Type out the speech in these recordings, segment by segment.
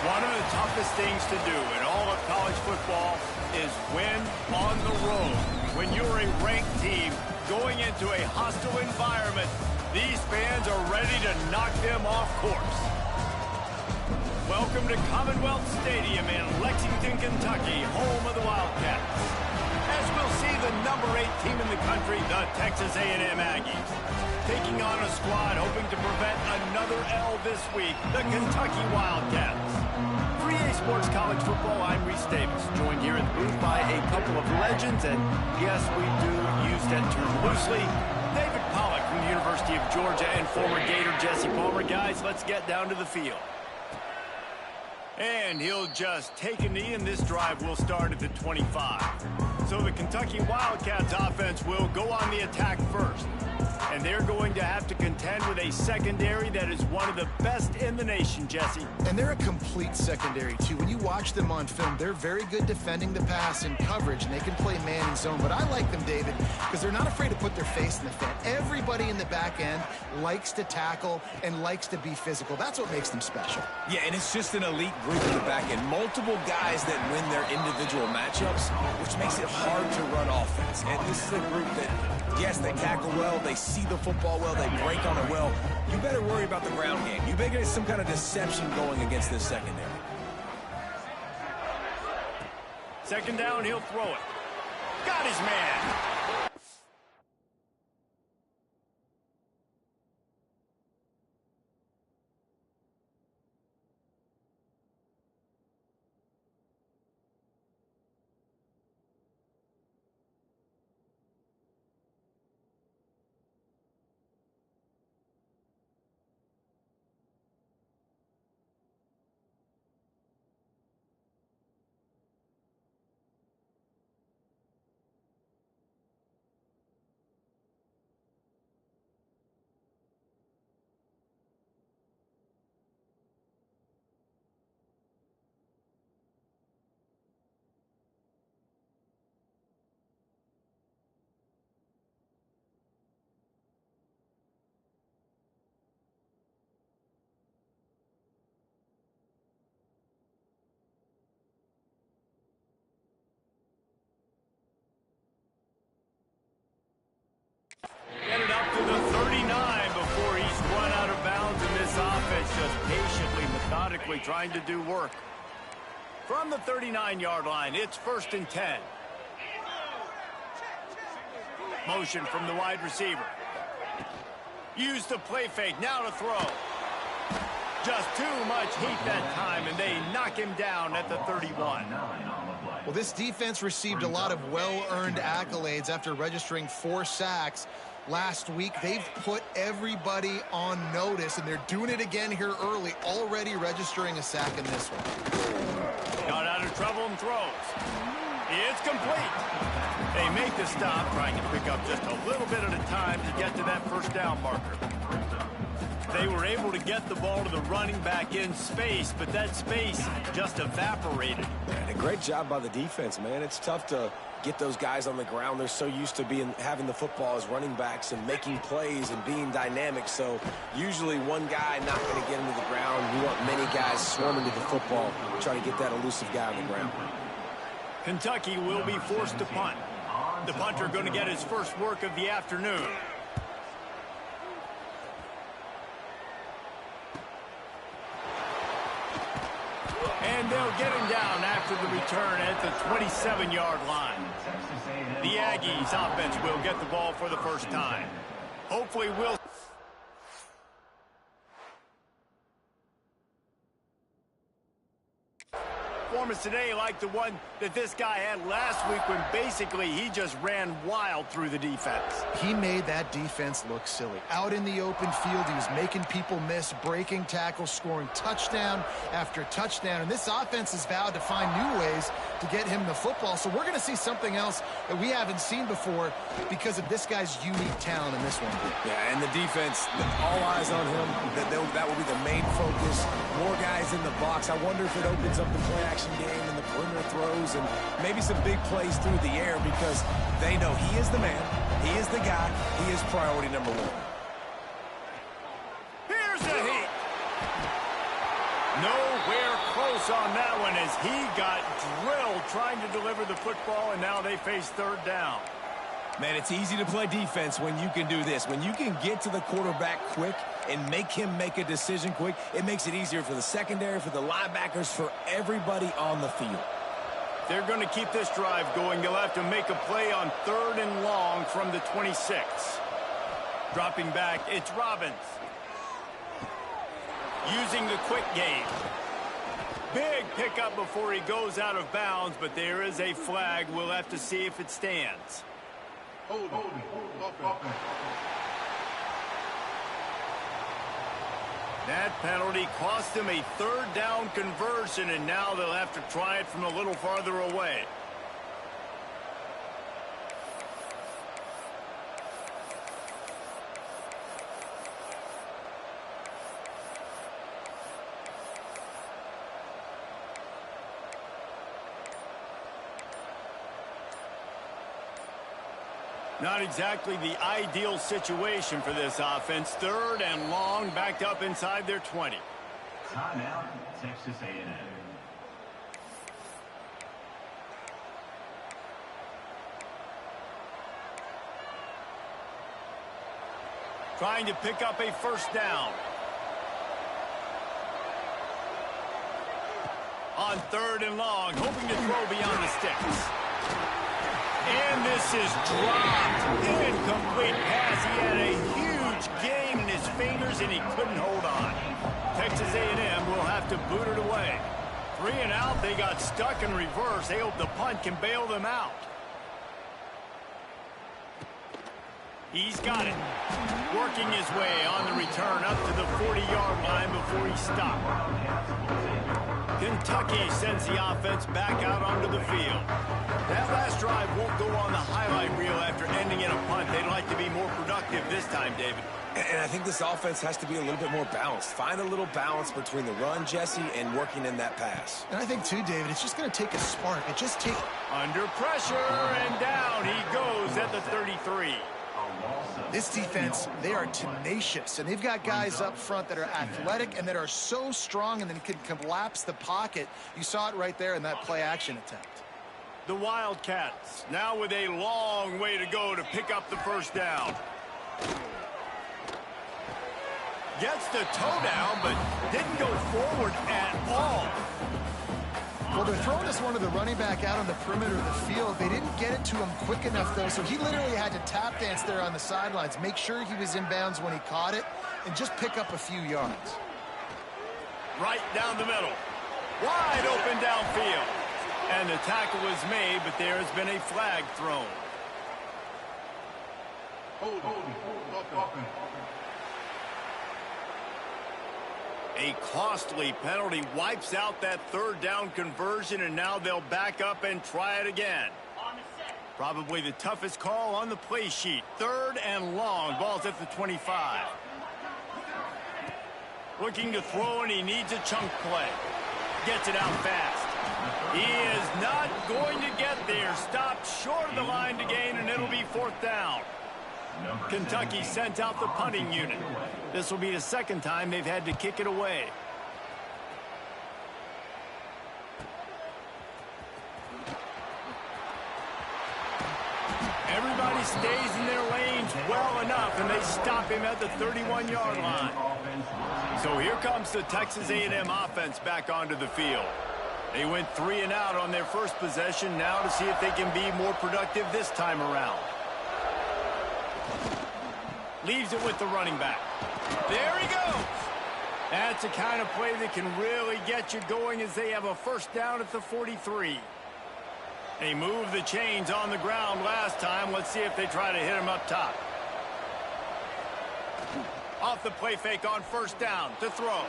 One of the toughest things to do in all of college football is win on the road. When you're a ranked team going into a hostile environment, these fans are ready to knock them off course. Welcome to Commonwealth Stadium in Lexington, Kentucky, home of the Wildcats. As we'll see the number 8 team in the country, the Texas A&M Aggies, taking on a squad hoping to prevent another L this week, the Kentucky Wildcats. For EA Sports College Football, I'm Reese Davis, joined here in the booth by a couple of legends, and yes, we do use that term loosely. David Pollack from the University of Georgia and former Gator Jesse Palmer. Guys, let's get down to the field. And he'll just take a knee, and this drive will start at the 25. So the Kentucky Wildcats offense will go on the attack first. And they're going to have to contend with a secondary that is one of the best in the nation, Jesse. And they're a complete secondary, too. When you watch them on film, they're very good defending the pass and coverage, and they can play man and zone. But I like them, David, because they're not afraid to put their face in the fan. Everybody in the back end likes to tackle and likes to be physical. That's what makes them special. Yeah, and it's just an elite group in the back end. Multiple guys that win their individual matchups, which makes it hard to run offense. And this is a group that, yes, they tackle well, they see the football well, they break on it well. You better worry about the ground game. You better get some kind of deception going against this secondary. Second down, he'll throw it. Got his man. Headed up to the 39 before he's run out of bounds, and this offense just patiently, methodically trying to do work. From the 39-yard line, it's 1st and 10. Motion from the wide receiver. Use the play fake, now to throw. Just too much heat that time, and they knock him down at the 31. Well, this defense received a lot of well-earned accolades after registering 4 sacks last week. They've put everybody on notice, and they're doing it again here early, already registering a sack in this one. Got out of trouble and throws. It's complete. They make the stop, trying to pick up just a little bit at a time to get to that first down marker. They were able to get the ball to the running back in space, but that space just evaporated. And a great job by the defense, man. It's tough to get those guys on the ground. They're so used to having the football as running backs and making plays and being dynamic. So usually one guy not going to get into the ground. You want many guys swarming to the football, trying to get that elusive guy on the ground. Kentucky will be forced to punt. The punter going to get his first work of the afternoon. And they'll get him down after the return at the 27-yard line. The Aggies offense will get the ball for the first time. Hopefully we'll... Performance today like the one that this guy had last week when basically he just ran wild through the defense. He made that defense look silly. Out in the open field, he was making people miss, breaking tackles, scoring touchdown after touchdown. And this offense has vowed to find new ways to get him the football. So we're going to see something else that we haven't seen before because of this guy's unique talent in this one. Yeah, and the defense, all eyes on him. That will be the main focus. More guys in the box. I wonder if it opens up the play action game and the perimeter throws and maybe some big plays through the air because they know he is the man, he is the guy, he is priority number 1. Here's the heat. Nowhere close on that one as he got drilled trying to deliver the football, and now they face third down. Man, it's easy to play defense when you can do this. When you can get to the quarterback quick and make him make a decision quick, it makes it easier for the secondary, for the linebackers, for everybody on the field. They're going to keep this drive going. They'll have to make a play on 3rd and long from the 26. Dropping back, it's Robbins. Using the quick game. Big pickup before he goes out of bounds, but there is a flag. We'll have to see if it stands. That penalty cost him a 3rd down conversion, and now they'll have to try it from a little farther away. Not exactly the ideal situation for this offense. 3rd and long, backed up inside their 20. Timeout, Texas A&M. Trying to pick up a 1st down. On 3rd and long, hoping to throw beyond the sticks. And this is dropped. Incomplete pass. He had a huge game in his fingers, and he couldn't hold on. Texas A&M will have to boot it away. 3 and out. They got stuck in reverse. They hope the punt can bail them out. He's got it. Working his way on the return up to the 40-yard line before he stopped. Kentucky sends the offense back out onto the field. That last drive won't go on the highlight reel after ending in a punt. They'd like to be more productive this time, David. And I think this offense has to be a little bit more balanced. Find a little balance between the run, Jesse, and working in that pass. And I think, too, David, it's just going to take a spark. It just takes... Under pressure, and down he goes at the 33. This defense, they are tenacious, and they've got guys up front that are athletic and that are so strong and then can collapse the pocket. You saw it right there in that play-action attempt. The Wildcats now with a long way to go to pick up the 1st down. Gets the toe down, but didn't go forward at all. Well, they're throwing this one to the running back out on the perimeter of the field. They didn't get it to him quick enough, though, so he literally had to tap dance there on the sidelines, make sure he was in bounds when he caught it, and just pick up a few yards. Right down the middle. Wide open downfield. And the tackle was made, but there has been a flag thrown. A costly penalty wipes out that 3rd down conversion, and now they'll back up and try it again. Probably the toughest call on the play sheet. 3rd and long. Ball's at the 25. Looking to throw, and he needs a chunk play. Gets it out fast. He is not going to get there. Stopped short of the line to gain, and it'll be 4th down. Kentucky sent out the punting unit. This will be the 2nd time they've had to kick it away. Everybody stays in their lanes well enough, and they stop him at the 31-yard line. So here comes the Texas A&M offense back onto the field. They went 3 and out on their first possession, now to see if they can be more productive this time around. Leaves it with the running back. There he goes. That's the kind of play that can really get you going as they have a 1st down at the 43. They moved the chains on the ground last time. Let's see if they try to hit him up top. Off the play fake on 1st down to throw.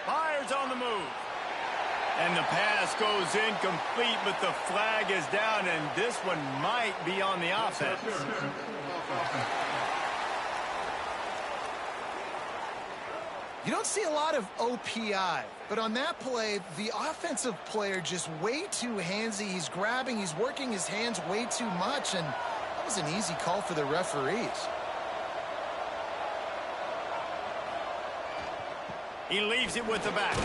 Fires on the move. And the pass goes incomplete, but the flag is down, and this one might be on the offense. You don't see a lot of OPI, but on that play, the offensive player just way too handsy. He's grabbing, he's working his hands way too much, and that was an easy call for the referees. He leaves it with the back.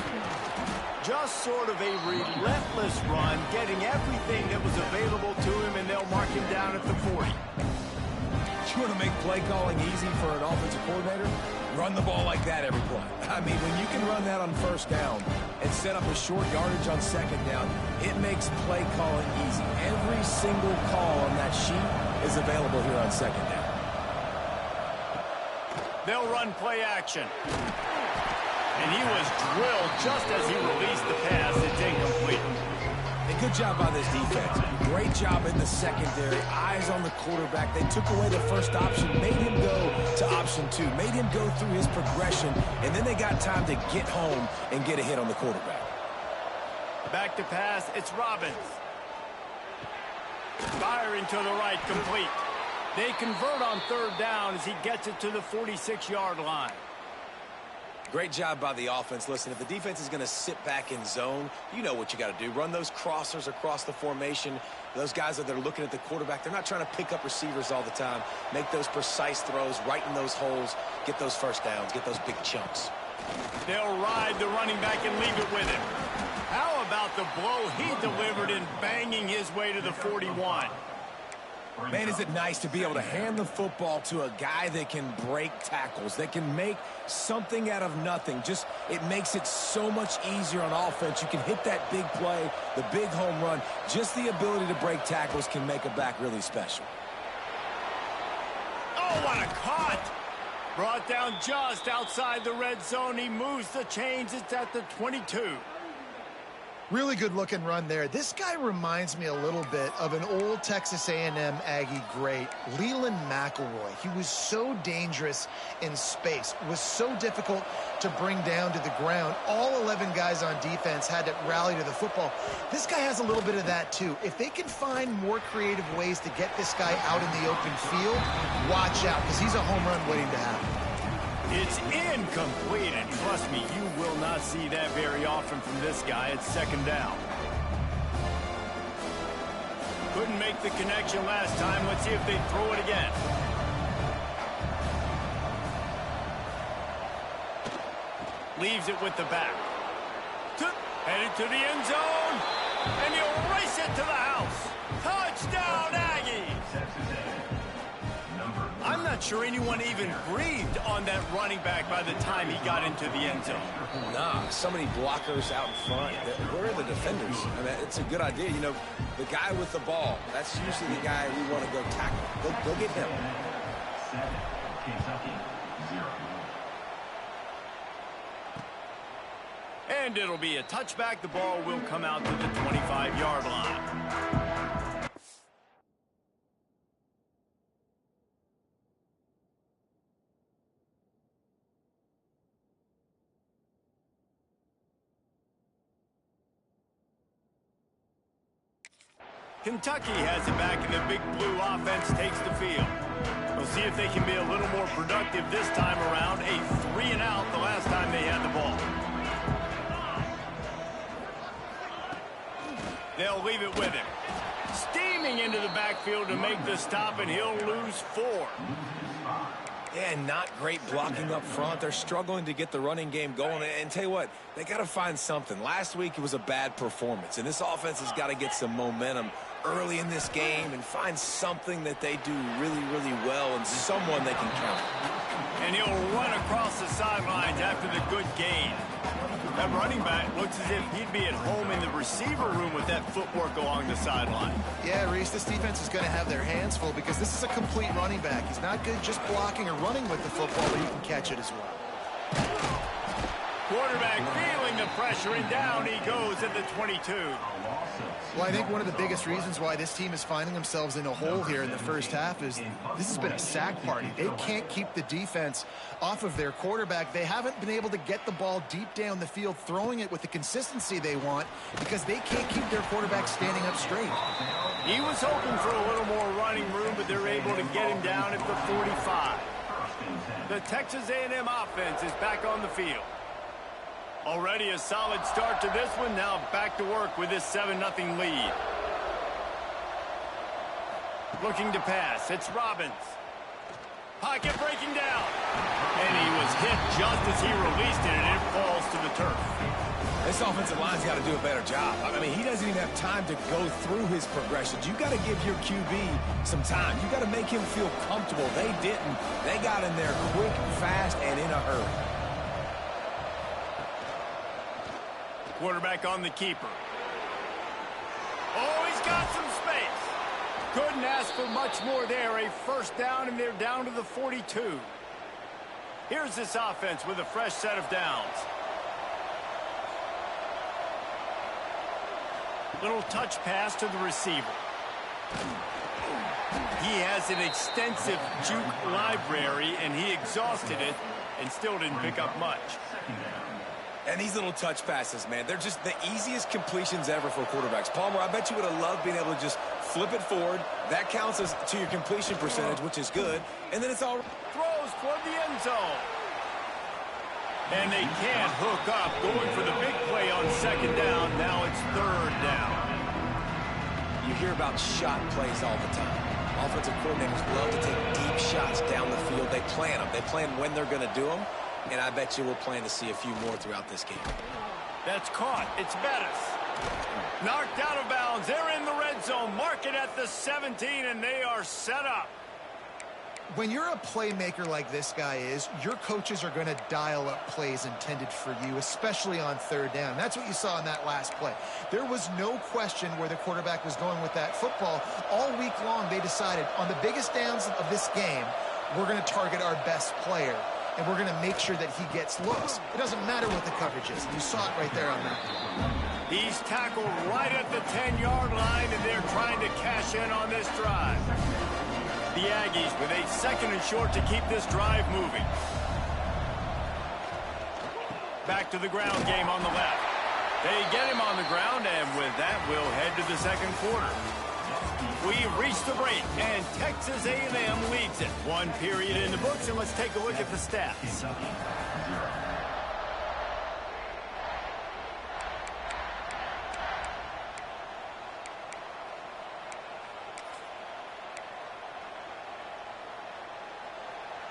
Just sort of a relentless run, getting everything that was available to him, and they'll mark him down at the 40. You want to make play calling easy for an offensive coordinator? Run the ball like that every play. I mean, when you can run that on first down and set up a short yardage on second down, it makes play calling easy. Every single call on that sheet is available here on second down. They'll run play action. And he was drilled just as he released the pass. It's incomplete. And good job by this defense. Great job in the secondary. Eyes on the quarterback. They took away the first option, made him go to option 2, made him go through his progression, and then they got time to get home and get a hit on the quarterback. Back to pass. It's Robbins. Firing to the right, complete. They convert on third down as he gets it to the 46-yard line. Great job by the offense. Listen, if the defense is going to sit back in zone, you know what you got to do. Run those crossers across the formation. Those guys that are looking at the quarterback, they're not trying to pick up receivers all the time. Make those precise throws, right in those holes, get those first downs, get those big chunks. They'll ride the running back and leave it with him. How about the blow he delivered in banging his way to the 41? Man, is it nice to be able to hand the football to a guy that can break tackles, that can make something out of nothing. Just, it makes it so much easier on offense. You can hit that big play, the big home run. Just the ability to break tackles can make a back really special. Oh, what a cut! Brought down just outside the red zone. He moves the chains. It's at the 22. Really good looking run there. This guy reminds me a little bit of an old Texas A&M Aggie great, Leland McElroy. He was so dangerous in space, was so difficult to bring down to the ground. All 11 guys on defense had to rally to the football. This guy has a little bit of that too. If they can find more creative ways to get this guy out in the open field, watch out, because he's a home run waiting to happen. It's incomplete, and trust me, you will not see that very often from this guy. It's second down. Couldn't make the connection last time. Let's see if they throw it again. Leaves it with the back. Headed to the end zone, and he'll race it to the house. Touchdown, Aggies! I'm not sure anyone even breathed on that running back by the time he got into the end zone. Nah, so many blockers out in front. Where are the defenders? I mean, it's a good idea. You know, the guy with the ball, that's usually the guy we want to go tackle. Go get him. 7, Kentucky, 0. And it'll be a touchback. The ball will come out to the 25-yard line. Kentucky has it back, and the big blue offense takes the field. We'll see if they can be a little more productive this time around. A 3-and-out the last time they had the ball. They'll leave it with him. Steaming into the backfield to make the stop, and he'll lose 4. Yeah, not great blocking up front. They're struggling to get the running game going. And tell you what, they got to find something. Last week it was a bad performance, and this offense has got to get some momentum early in this game and find something that they do really, really well and someone they can count. And he'll run across the sidelines after the good gain. That running back looks as if he'd be at home in the receiver room with that footwork along the sideline. Yeah, Reese, this defense is going to have their hands full because this is a complete running back. He's not good just blocking or running with the football, but he can catch it as well. Quarterback feeling the pressure, and down he goes at the 22. Well, I think one of the biggest reasons why this team is finding themselves in a hole here in the first half is this has been a sack party. They can't keep the defense off of their quarterback. They haven't been able to get the ball deep down the field, throwing it with the consistency they want because they can't keep their quarterback standing up straight. He was hoping for a little more running room, but they're able to get him down at the 45. The Texas A&M offense is back on the field. Already a solid start to this one. Now back to work with this 7-0 lead. Looking to pass. It's Robbins. Pocket breaking down. And he was hit just as he released it, and it falls to the turf. This offensive line's got to do a better job. I mean, he doesn't even have time to go through his progressions. You got to give your QB some time. You got to make him feel comfortable. They didn't. They got in there quick, fast, and in a hurry. Quarterback on the keeper. Oh, he's got some space. Couldn't ask for much more there. A first down, and they're down to the 42. Here's this offense with a fresh set of downs. Little touch pass to the receiver. He has an extensive juke library, and he exhausted it and still didn't pick up much. And these little touch passes, man, they're just the easiest completions ever for quarterbacks. Palmer, I bet you would have loved being able to just flip it forward. That counts as to your completion percentage, which is good. And then it's all throws toward the end zone. And they can't hook up, going for the big play on second down. Now it's third down. You hear about shot plays all the time. Offensive coordinators love to take deep shots down the field. They plan them. They plan when they're going to do them. And I bet you we'll plan to see a few more throughout this game. That's caught. It's Bettis. Knocked out of bounds. They're in the red zone. Mark it at the 17, and they are set up. When you're a playmaker like this guy is, your coaches are going to dial up plays intended for you, especially on third down. That's what you saw in that last play. There was no question where the quarterback was going with that football. All week long, they decided on the biggest downs of this game, we're going to target our best player, and we're going to make sure that he gets looks. It doesn't matter what the coverage is. You saw it right there on that. He's tackled right at the 10-yard line, and they're trying to cash in on this drive. The Aggies with a second and short to keep this drive moving. Back to the ground game on the left. They get him on the ground, and with that, we'll head to the second quarter. We reach the break, and Texas A&M leads it. One period in the books, and let's take a look at the stats. Kentucky, 0.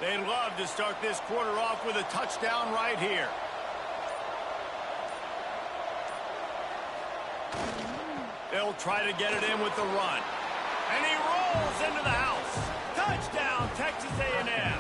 They'd love to start this quarter off with a touchdown right here. They'll try to get it in with the run. And he rolls into the house. Touchdown, Texas A&M.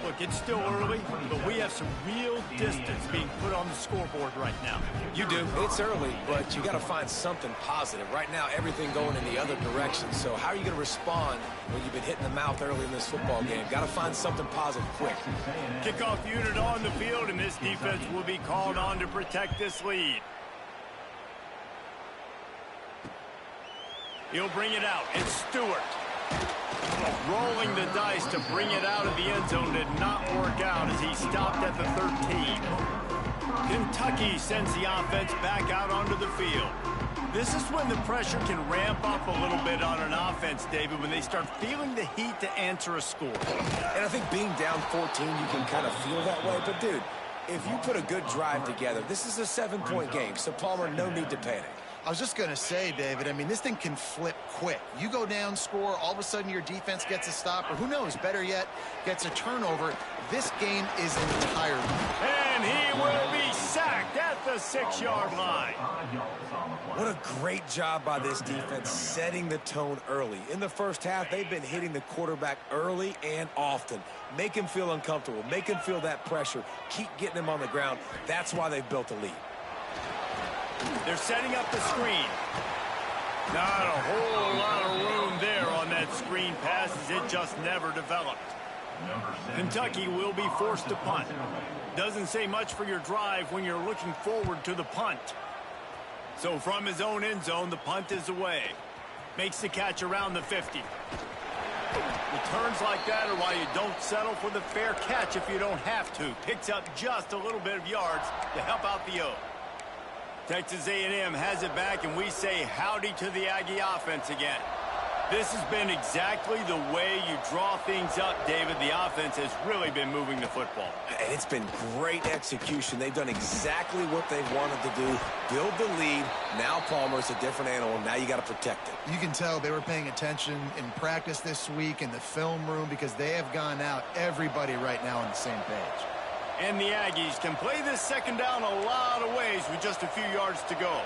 Look, it's still early, but we have some real distance being put on the scoreboard right now. You do. It's early, but you got to find something positive. Right now, everything going in the other direction. So how are you going to respond when you've been hit in the mouth early in this football game? Got to find something positive quick. Kickoff unit on the field, and this defense will be called on to protect this lead. He'll bring it out. It's Stewart. Rolling the dice to bring it out of the end zone did not work out as he stopped at the 13. Kentucky sends the offense back out onto the field. This is when the pressure can ramp up a little bit on an offense, David, when they start feeling the heat to answer a score. And I think being down 14, you can kind of feel that way. But, dude, if you put a good drive together, this is a 7-point game. So, Palmer, no need to panic. I was just going to say, David, I mean, this thing can flip quick. You go down, score, all of a sudden your defense gets a stop, or who knows, better yet, gets a turnover. This game is entirely. And he will be sacked at the 6-yard line. What a great job by this defense setting the tone early. In the first half, they've been hitting the quarterback early and often. Make him feel uncomfortable. Make him feel that pressure. Keep getting him on the ground. That's why they've built a lead. They're setting up the screen. Not a whole lot of room there on that screen pass as it just never developed. Kentucky will be forced to punt. Doesn't say much for your drive when you're looking forward to the punt. So from his own end zone, the punt is away. Makes the catch around the 50. Returns like that are why you don't settle for the fair catch if you don't have to. Picks up just a little bit of yards to help out the O. Texas A&M has it back, and we say howdy to the Aggie offense again. This has been exactly the way you draw things up, David. The offense has really been moving the football. And it's been great execution. They've done exactly what they've wanted to do. Build the lead. Now Palmer's a different animal. Now you got to protect it. You can tell they were paying attention in practice this week in the film room because they have gone out everybody right now on the same page. And the Aggies can play this second down a lot of ways with just a few yards to go.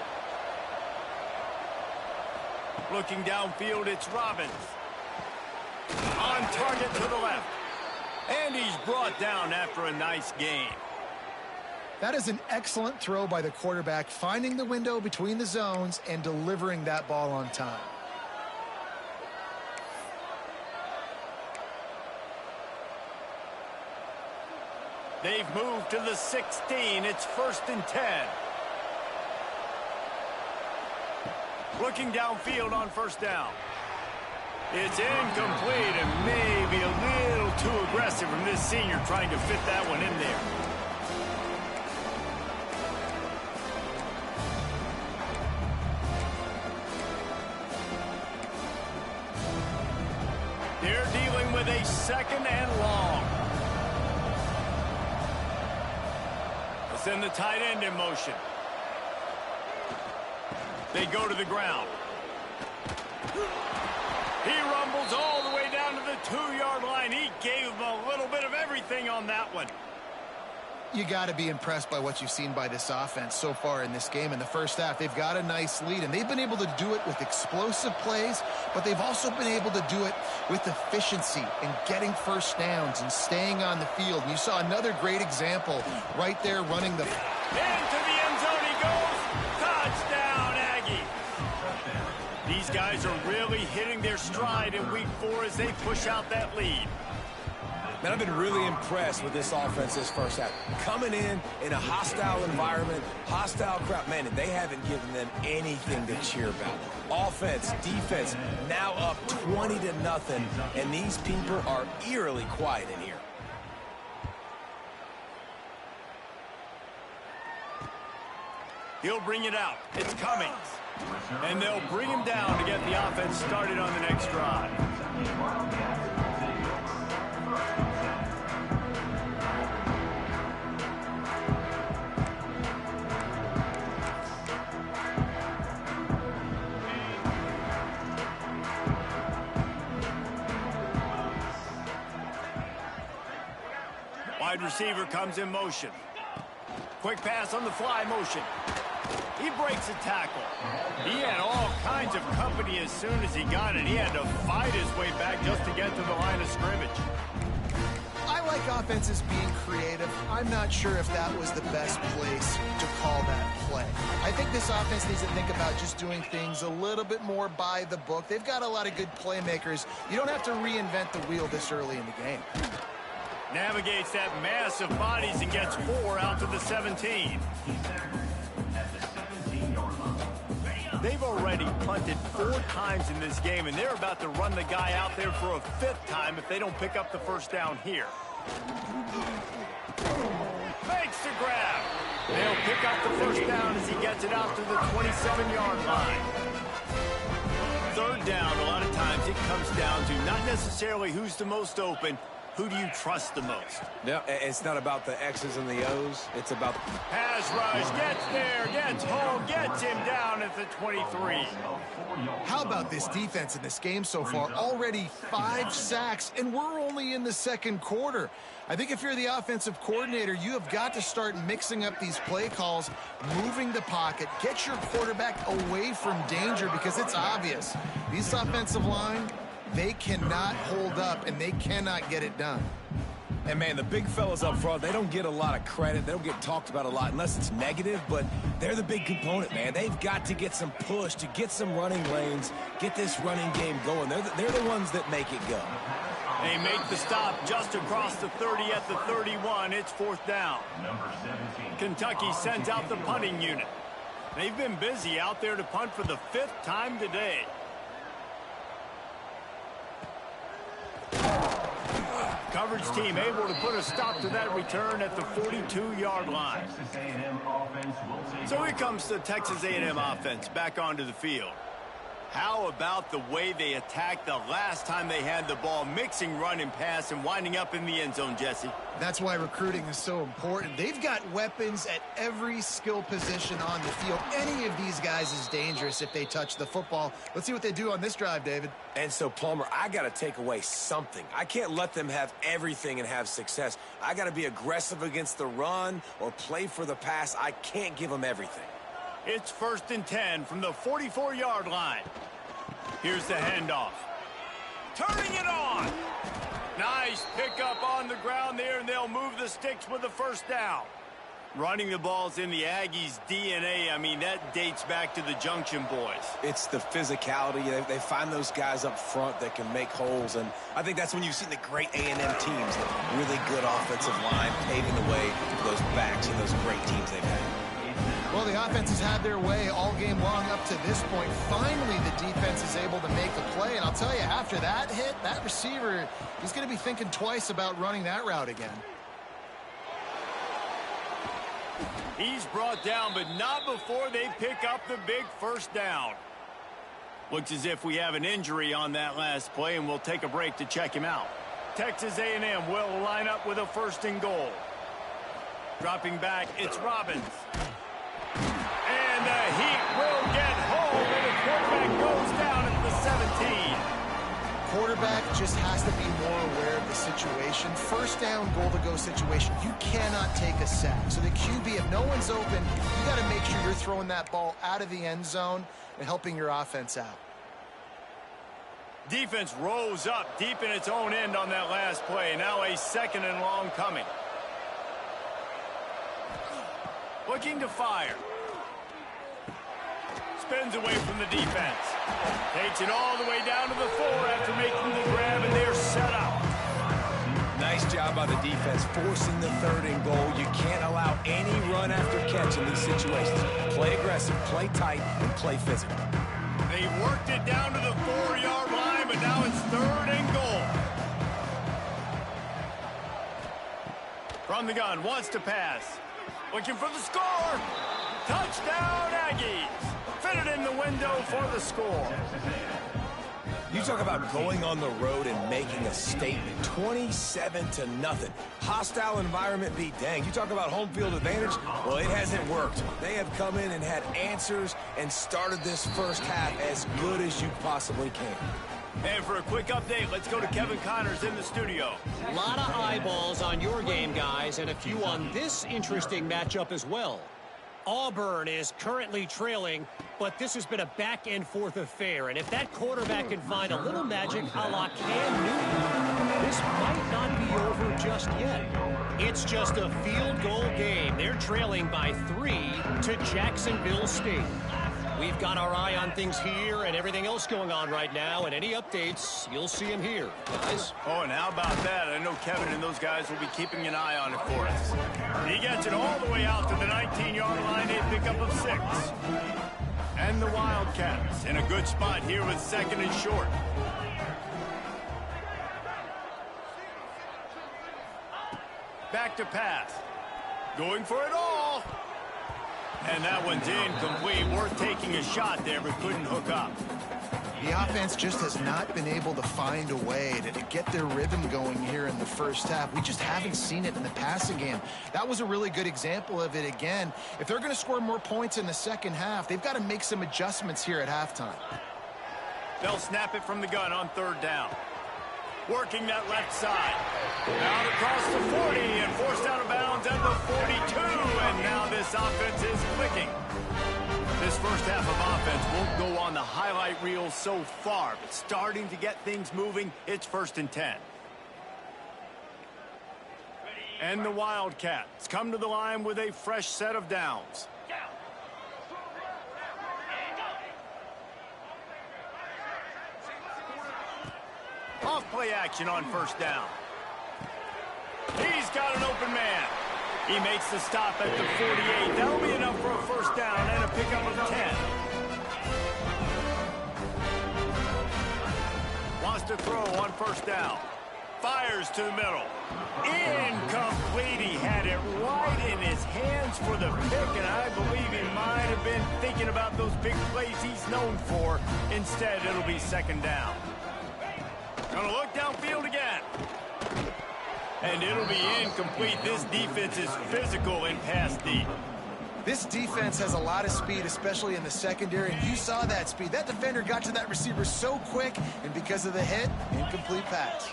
Looking downfield, it's Robbins. On target to the left. And he's brought down after a nice gain. That is an excellent throw by the quarterback, finding the window between the zones and delivering that ball on time. They've moved to the 16. It's 1st and 10. Looking downfield on 1st down. It's incomplete and maybe a little too aggressive from this senior trying to fit that one in there. They're dealing with a 2nd and long. Send the tight end in motion. They go to the ground. He rumbles all the way down to the 2-yard line. He gave them a little bit of everything on that one. You got to be impressed by what you've seen by this offense so far in this game. In the first half, they've got a nice lead, and they've been able to do it with explosive plays, but they've also been able to do it with efficiency and getting first downs and staying on the field. And you saw another great example right there running the... Into the end zone he goes. Touchdown, Aggie. These guys are really hitting their stride in week 4 as they push out that lead. Man, I've been really impressed with this offense this first half. Coming in a hostile environment, hostile crowd. Man, they haven't given them anything to cheer about. Offense, defense, now up 20-0, and these people are eerily quiet in here. He'll bring it out. It's Cummings. And they'll bring him down to get the offense started on the next drive. Wide receiver comes in motion. Quick pass on the fly motion. He breaks a tackle. He had all kinds of company as soon as he got it. He had to fight his way back just to get to the line of scrimmage. I like offenses being creative. I'm not sure if that was the best place to call that play. I think this offense needs to think about just doing things a little bit more by the book. They've got a lot of good playmakers. You don't have to reinvent the wheel this early in the game. Navigates that mass of bodies and gets 4 out to the 17. They've already punted 4 times in this game, and they're about to run the guy out there for a 5th time if they don't pick up the first down here. Makes the grab. They'll pick up the first down as he gets it out to the 27-yard line. 3rd down, a lot of times it comes down to not necessarily who's the most open, who do you trust the most? Yeah, it's not about the X's and the O's. It's about... Pass rush, gets there, gets home, gets him down at the 23. How about this defense in this game so far? Already 5 sacks, and we're only in the 2nd quarter. I think if you're the offensive coordinator, you have got to start mixing up these play calls, moving the pocket, get your quarterback away from danger because it's obvious. These offensive line... they cannot hold up, and they cannot get it done. And, man, the big fellas up front, they don't get a lot of credit. They don't get talked about a lot unless it's negative, but they're the big component, man. They've got to get some push, to get some running lanes, get this running game going. They're the ones that make it go. They make the stop just across the 30 at the 31. It's 4th down. Kentucky sends out the punting unit. They've been busy out there to punt for the 5th time today. Coverage team able to put a stop to that return at the 42-yard line. So here comes the Texas A&M offense back onto the field. How about the way they attacked the last time they had the ball, mixing run and pass and winding up in the end zone, Jesse? That's why recruiting is so important. They've got weapons at every skill position on the field. Any of these guys is dangerous if they touch the football. Let's see what they do on this drive, David. And so, Palmer, I got to take away something. I can't let them have everything and have success. I got to be aggressive against the run or play for the pass. I can't give them everything. It's 1st and 10 from the 44-yard line. Here's the handoff. Turning it on. Nice pickup on the ground there, and they'll move the sticks with the first down. Running the ball's in the Aggies' DNA. I mean, that dates back to the Junction boys. It's the physicality. They find those guys up front that can make holes, and I think that's when you've seen the great A&M teams, the really good offensive line paving the way for those backs and those great teams they've had. Well, the offense has had their way all game long up to this point. Finally, the defense is able to make a play. And I'll tell you, after that hit, that receiver, he's going to be thinking twice about running that route again. He's brought down, but not before they pick up the big first down. Looks as if we have an injury on that last play, and we'll take a break to check him out. Texas A&M will line up with a 1st and goal. Dropping back, it's Robbins. And the Heat will get home, and the quarterback goes down at the 17. Quarterback just has to be more aware of the situation. 1st down, goal-to-go situation. You cannot take a sack. So the QB, if no one's open, you got to make sure you're throwing that ball out of the end zone and helping your offense out. Defense rose up deep in its own end on that last play. Now a 2nd and long coming. Looking to fire. Spins away from the defense. Takes it all the way down to the 4 after making the grab, and they're set up. Nice job by the defense, forcing the 3rd and goal. You can't allow any run after catch in these situations. Play aggressive, play tight, and play physical. They worked it down to the 4-yard line, but now it's 3rd and goal. From the gun, wants to pass. Looking for the score. Touchdown, Aggies. Fitted in the window for the score. You talk about going on the road and making a statement. 27-0. Hostile environment be dang. You talk about home field advantage. Well, it hasn't worked. They have come in and had answers and started this first half as good as you possibly can. And for a quick update, let's go to Kevin Connors in the studio. A lot of eyeballs on your game, guys, and a few on this interesting matchup as well. Auburn is currently trailing, but this has been a back-and-forth affair. And if that quarterback can find a little magic a la Cam Newton, this might not be over just yet. It's just a field goal game. They're trailing by 3 to Jacksonville State. We've got our eye on things here and everything else going on right now, and any updates, you'll see them here, guys. Oh, and how about that? I know Kevin and those guys will be keeping an eye on it for us. He gets it all the way out to the 19-yard line, a pickup of 6. And the Wildcats in a good spot here with 2nd and short. Back to pass. Going for it all. And that one's incomplete. Worth taking a shot there, but couldn't hook up. The offense just has not been able to find a way to get their rhythm going here in the first half. We just haven't seen it in the passing game. That was a really good example of it again. If they're going to score more points in the second half, they've got to make some adjustments here at halftime. They'll snap it from the gun on 3rd down. Working that left side. Out across the 40 and forced out of bounds at the 42. And now this offense is clicking. This first half of offense won't go on the highlight reel so far, but starting to get things moving. It's 1st and 10. And the Wildcats come to the line with a fresh set of downs. Off play action on 1st down. He's got an open man. He makes the stop at the 48. That'll be enough for a 1st down and a pickup of 10. Wants to throw on 1st down. Fires to the middle. Incomplete. He had it right in his hands for the pick, and I believe he might have been in thinking about those big plays he's known for. Instead, it'll be second down. Gonna look downfield again. And it'll be incomplete. This defense is physical and pass deep. This defense has a lot of speed, especially in the secondary, and you saw that speed. That defender got to that receiver so quick, and because of the hit, incomplete pass.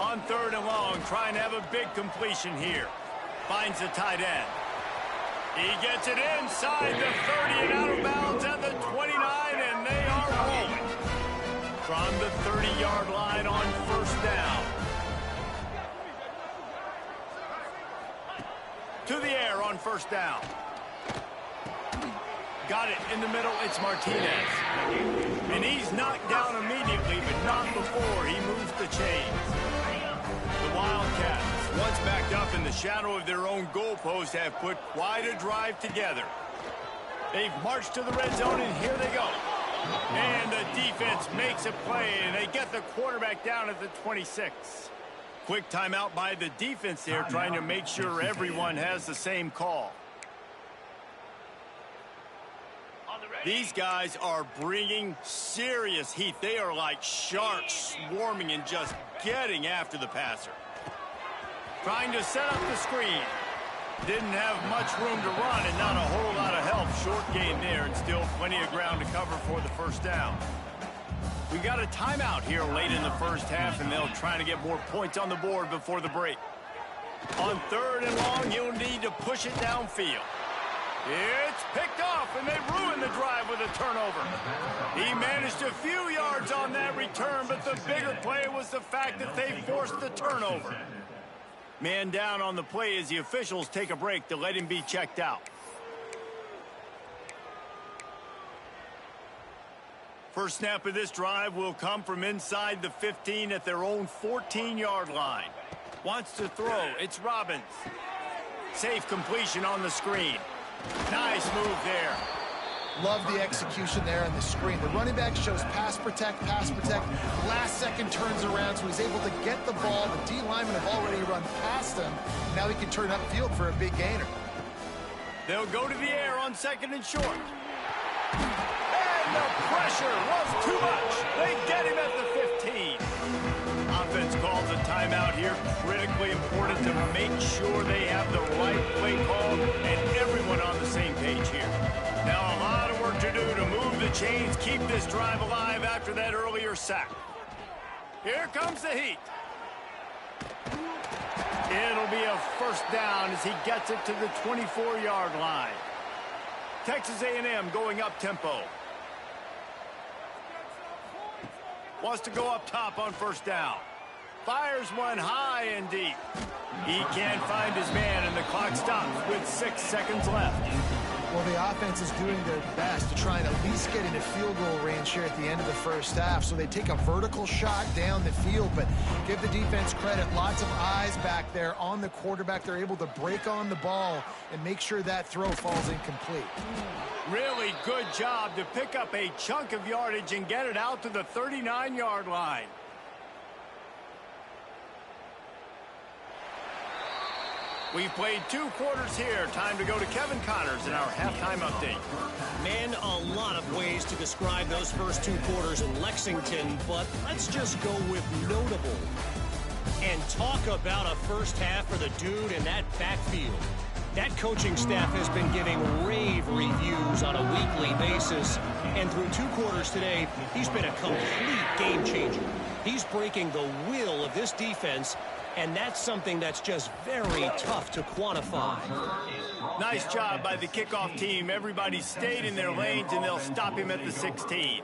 On third and long, trying to have a big completion here. Finds the tight end. He gets it inside the 30 and out of bounds at the 29, and they are rolling. From the 30-yard line on first down. To the air on first down. Got it in the middle. It's Martinez. And he's knocked down immediately, but not before he moves the chains. The Wildcats, once backed up in the shadow of their own goalpost, have put quite a drive together. They've marched to the red zone, and here they go. And the defense makes a play, and they get the quarterback down at the 26. Quick timeout by the defense there, trying to make sure everyone has the same call. These guys are bringing serious heat. They are like sharks swarming and just getting after the passer. Trying to set up the screen. Didn't have much room to run and not a whole lot of help. Short gain there and still plenty of ground to cover for the first down. We got a timeout here late in the first half, and they'll try to get more points on the board before the break. On third and long, he'll need to push it downfield. It's picked off, and they ruined the drive with a turnover. He managed a few yards on that return, but the bigger play was the fact that they forced the turnover. Man down on the play as the officials take a break to let him be checked out. First snap of this drive will come from inside the 15 at their own 14-yard line. Wants to throw. It's Robbins. Safe completion on the screen. Nice move there. Love the execution there on the screen. The running back shows pass protect, pass protect. Last second turns around, so he's able to get the ball. The D linemen have already run past him. Now he can turn upfield for a big gainer. They'll go to the air on second and short. And the pressure was too much. They get him at the 15. Offense calls a timeout here. Critically important to make sure they have the right play call and everyone on the same page here. Now a lot of work to do to move the chains, keep this drive alive after that earlier sack. Here comes the heat. It'll be a first down as he gets it to the 24-yard line. Texas A&M going up tempo. Wants to go up top on first down. Fires one high and deep. He can't find his man, and the clock stops with 6 seconds left. Well, the offense is doing their best to try and at least get into field goal range here at the end of the first half. So they take a vertical shot down the field, but give the defense credit. Lots of eyes back there on the quarterback. They're able to break on the ball and make sure that throw falls incomplete. Really good job to pick up a chunk of yardage and get it out to the 39-yard line. We've played 2 quarters here. Time to go to Kevin Connors in our halftime update. Man, a lot of ways to describe those first 2 quarters in Lexington, but let's just go with notable. And talk about a first half for the dude in that backfield. That coaching staff has been giving rave reviews on a weekly basis, and through 2 quarters today, he's been a complete game changer. He's breaking the will of this defense, and that's something that's just very tough to quantify. Nice job by the kickoff team. Everybody stayed in their lanes, and they'll stop him at the 16.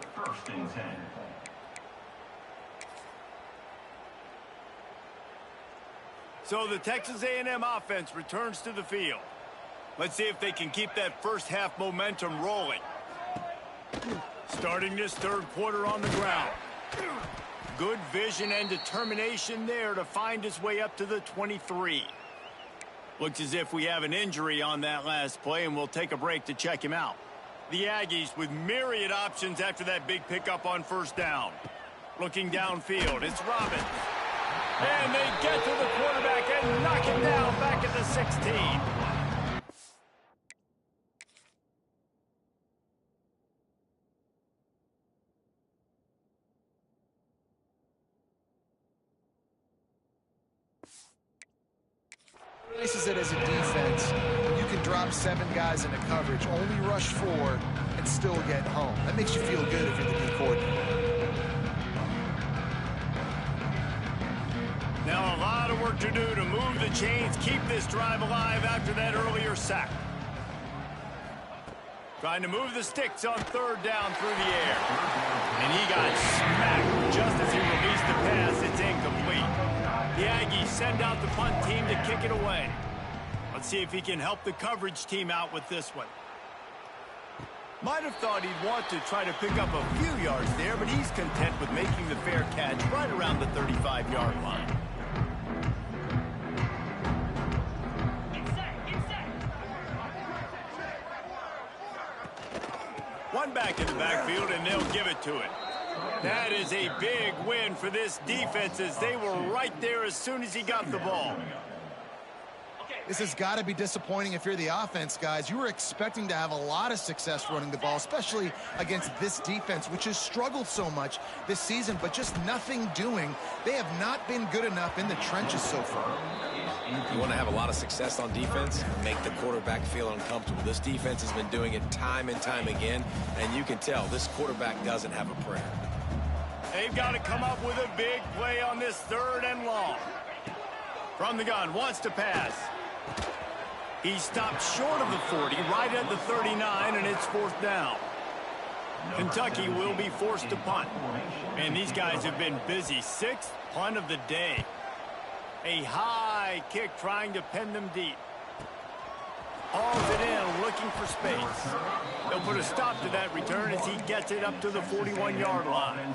So the Texas A&M offense returns to the field. Let's see if they can keep that first half momentum rolling. Starting this third quarter on the ground. Good vision and determination there to find his way up to the 23. Looks as if we have an injury on that last play, and we'll take a break to check him out. The Aggies with myriad options after that big pickup on first down. Looking downfield, it's Robbins. And they get to the quarterback and knock him down back at the 16. Nice is it as a defense, you can drop 7 guys into coverage, only rush 4, and still get home. That makes you feel good if you're the D coordinator. Now a lot of work to do to move the chains, keep this drive alive after that earlier sack. Trying to move the sticks on 3rd down through the air. And he got smacked just as he released the pass. It's incomplete. The Aggies send out the punt team to kick it away. Let's see if he can help the coverage team out with this one. Might have thought he'd want to try to pick up a few yards there, but he's content with making the fair catch right around the 35-yard line. One back in the backfield, and they'll give it to it. That is a big win for this defense as they were right there as soon as he got the ball. This has got to be disappointing if you're the offense, guys. You were expecting to have a lot of success running the ball, especially against this defense, which has struggled so much this season, but just nothing doing. They have not been good enough in the trenches so far. You want to have a lot of success on defense, make the quarterback feel uncomfortable. This defense has been doing it time and time again, and you can tell this quarterback doesn't have a prayer. They've got to come up with a big play on this 3rd and long. From the gun, wants to pass. He stopped short of the 40, right at the 39, and it's 4th down. Kentucky will be forced to punt. And these guys have been busy. 6th punt of the day. A high kick trying to pen them deep. Hauls it in, looking for space. They'll put a stop to that return as he gets it up to the 41-yard line.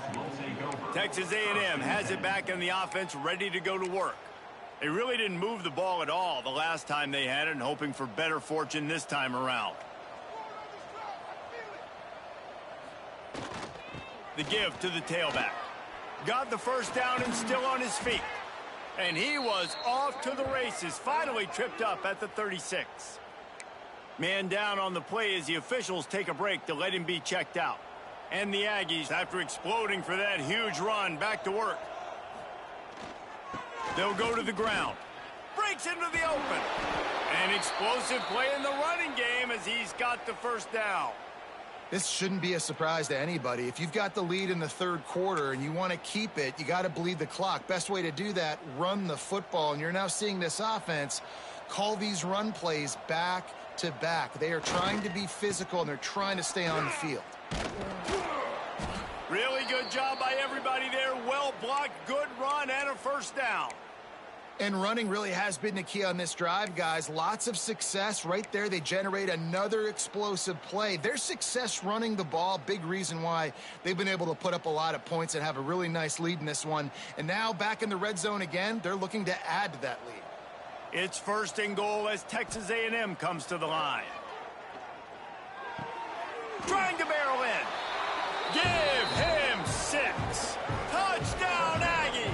Texas A&M has it back in the offense, ready to go to work. They really didn't move the ball at all the last time they had it, and hoping for better fortune this time around. The give to the tailback. Got the 1st down and still on his feet. And he was off to the races, finally tripped up at the 36. Man down on the play as the officials take a break to let him be checked out. And the Aggies, after exploding for that huge run, back to work. They'll go to the ground. Breaks into the open. An explosive play in the running game as he's got the 1st down. This shouldn't be a surprise to anybody. If you've got the lead in the 3rd quarter and you want to keep it, you got to bleed the clock. Best way to do that, run the football. And you're now seeing this offense call these run plays back to back. They are trying to be physical, and they're trying to stay on the field. Really good job by everybody there. Well blocked, good run, and a 1st down. And running really has been the key on this drive, guys. Lots of success right there. They generate another explosive play. Their success running the ball, big reason why they've been able to put up a lot of points and have a really nice lead in this one. And now back in the red zone again, they're looking to add to that lead. It's 1st and goal as Texas A&M comes to the line. Trying to barrel in. Give him 6. Touchdown, Aggies.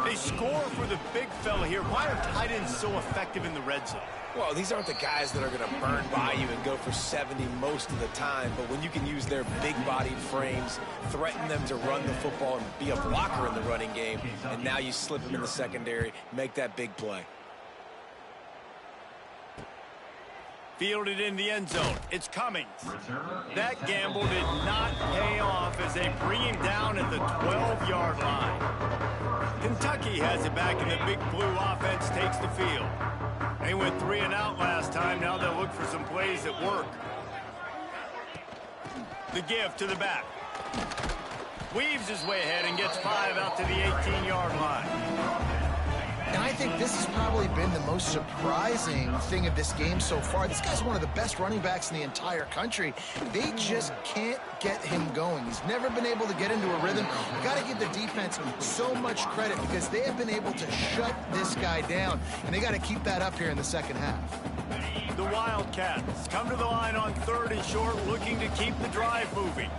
They score for the big fella here. Why are tight ends so effective in the red zone? Well, these aren't the guys that are going to burn by you and go for 70 most of the time, but when you can use their big-bodied frames, threaten them to run the football and be a blocker in the running game, and now you slip them in the secondary, make that big play. Fielded in the end zone. It's Cummings. That gamble did not pay off as they bring him down at the 12-yard line. Kentucky has it back, and the big blue offense takes the field. They went 3 and out last time. Now they'll look for some plays that work. The give to the back. Weaves his way ahead and gets 5 out to the 18-yard line. And I think this has probably been the most surprising thing of this game so far. This guy's one of the best running backs in the entire country. They just can't get him going. He's never been able to get into a rhythm. You got to give the defense so much credit because they have been able to shut this guy down. And they got to keep that up here in the second half. The Wildcats come to the line on 3rd and short, looking to keep the drive moving.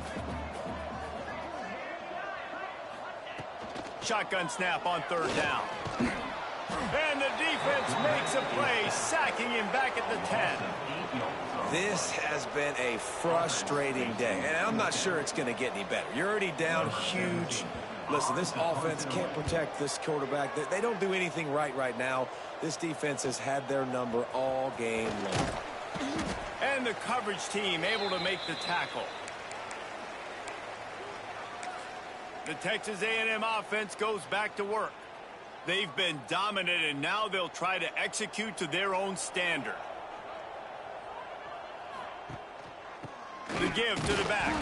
Shotgun snap on 3rd down. And the defense makes a play, sacking him back at the 10. This has been a frustrating day, and I'm not sure it's going to get any better. You're already down huge. Listen, this offense can't protect this quarterback. They don't do anything right now. This defense has had their number all game long. And the coverage team able to make the tackle. The Texas A&M offense goes back to work. They've been dominant, and now they'll try to execute to their own standard. The give to the back.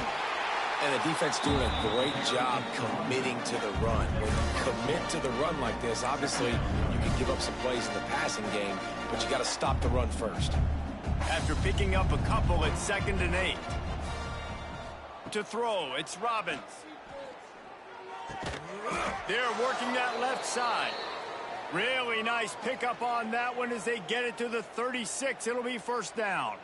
And the defense doing a great job committing to the run. When you commit to the run like this, obviously you can give up some plays in the passing game, but you got to stop the run first. After picking up a couple at 2nd and 8. To throw, it's Robbins. They're working that left side. Really nice pickup on that one as they get it to the 36. It'll be first down.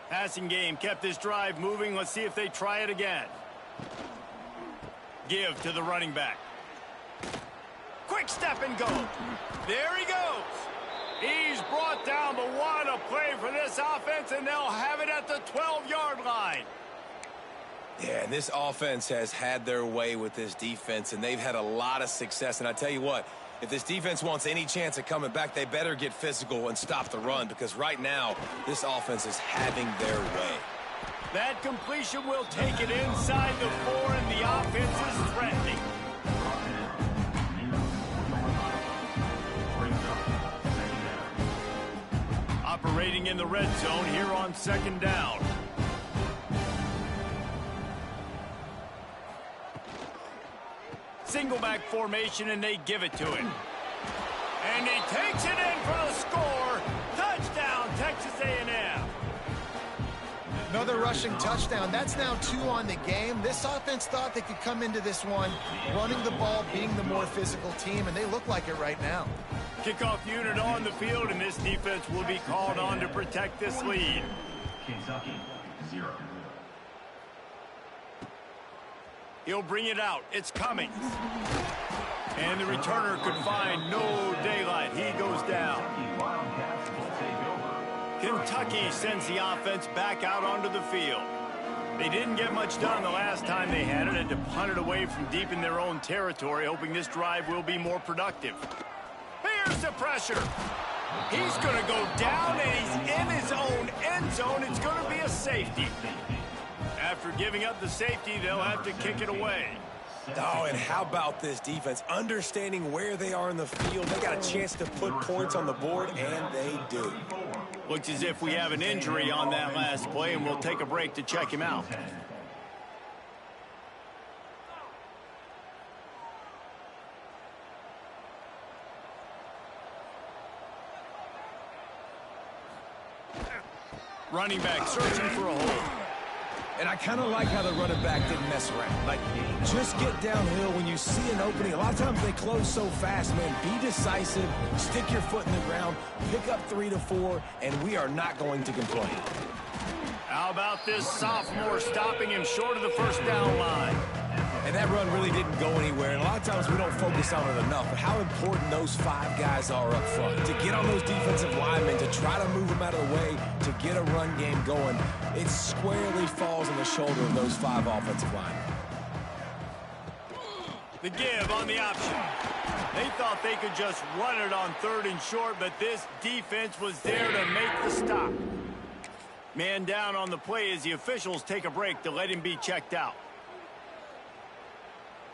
Passing game kept this drive moving. Let's see if they try it again. Give to the running back. Quick step and go. There he goes. He's brought down, but what a play for this offense, and they'll have it at the 12-yard line. Yeah, and this offense has had their way with this defense, and they've had a lot of success. And I tell you what, if this defense wants any chance of coming back, they better get physical and stop the run, because right now, this offense is having their way. That completion will take it inside the 4, and the offense is threatening. Operating in the red zone here on 2nd down. Single back formation, and they give it to him. And he takes it in for the score. Touchdown, Texas A&M. Another rushing touchdown. That's now 2 on the game. This offense thought they could come into this one running the ball, being the more physical team, and they look like it right now. Kickoff unit on the field, and this defense will be called on to protect this lead. Kentucky, 0. He'll bring it out. It's Cummings. And the returner could find no daylight. He goes down. Kentucky sends the offense back out onto the field. They didn't get much done the last time they had it, and to punt it away from deep in their own territory, hoping this drive will be more productive. Here's the pressure. He's going to go down, and he's in his own end zone. It's going to be a safety. After giving up the safety, they'll have to kick it away. Oh, and how about this defense? Understanding where they are in the field. They got a chance to put points on the board, and they do. Looks as if we have an injury on that last play, and we'll take a break to check him out. Running back searching for a hole. And I kind of like how the running back didn't mess around. Like, just get downhill when you see an opening. A lot of times they close so fast, man. Be decisive, stick your foot in the ground, pick up 3 to 4, and we are not going to complain. How about this sophomore stopping him short of the first down line? And that run really didn't go anywhere. And a lot of times we don't focus on it enough. But how important those 5 guys are up front. To get on those defensive linemen, to try to move them out of the way, to get a run game going, it squarely falls on the shoulder of those 5 offensive linemen. The give on the option. They thought they could just run it on 3rd and short, but this defense was there to make the stop. Man down on the play as the officials take a break to let him be checked out.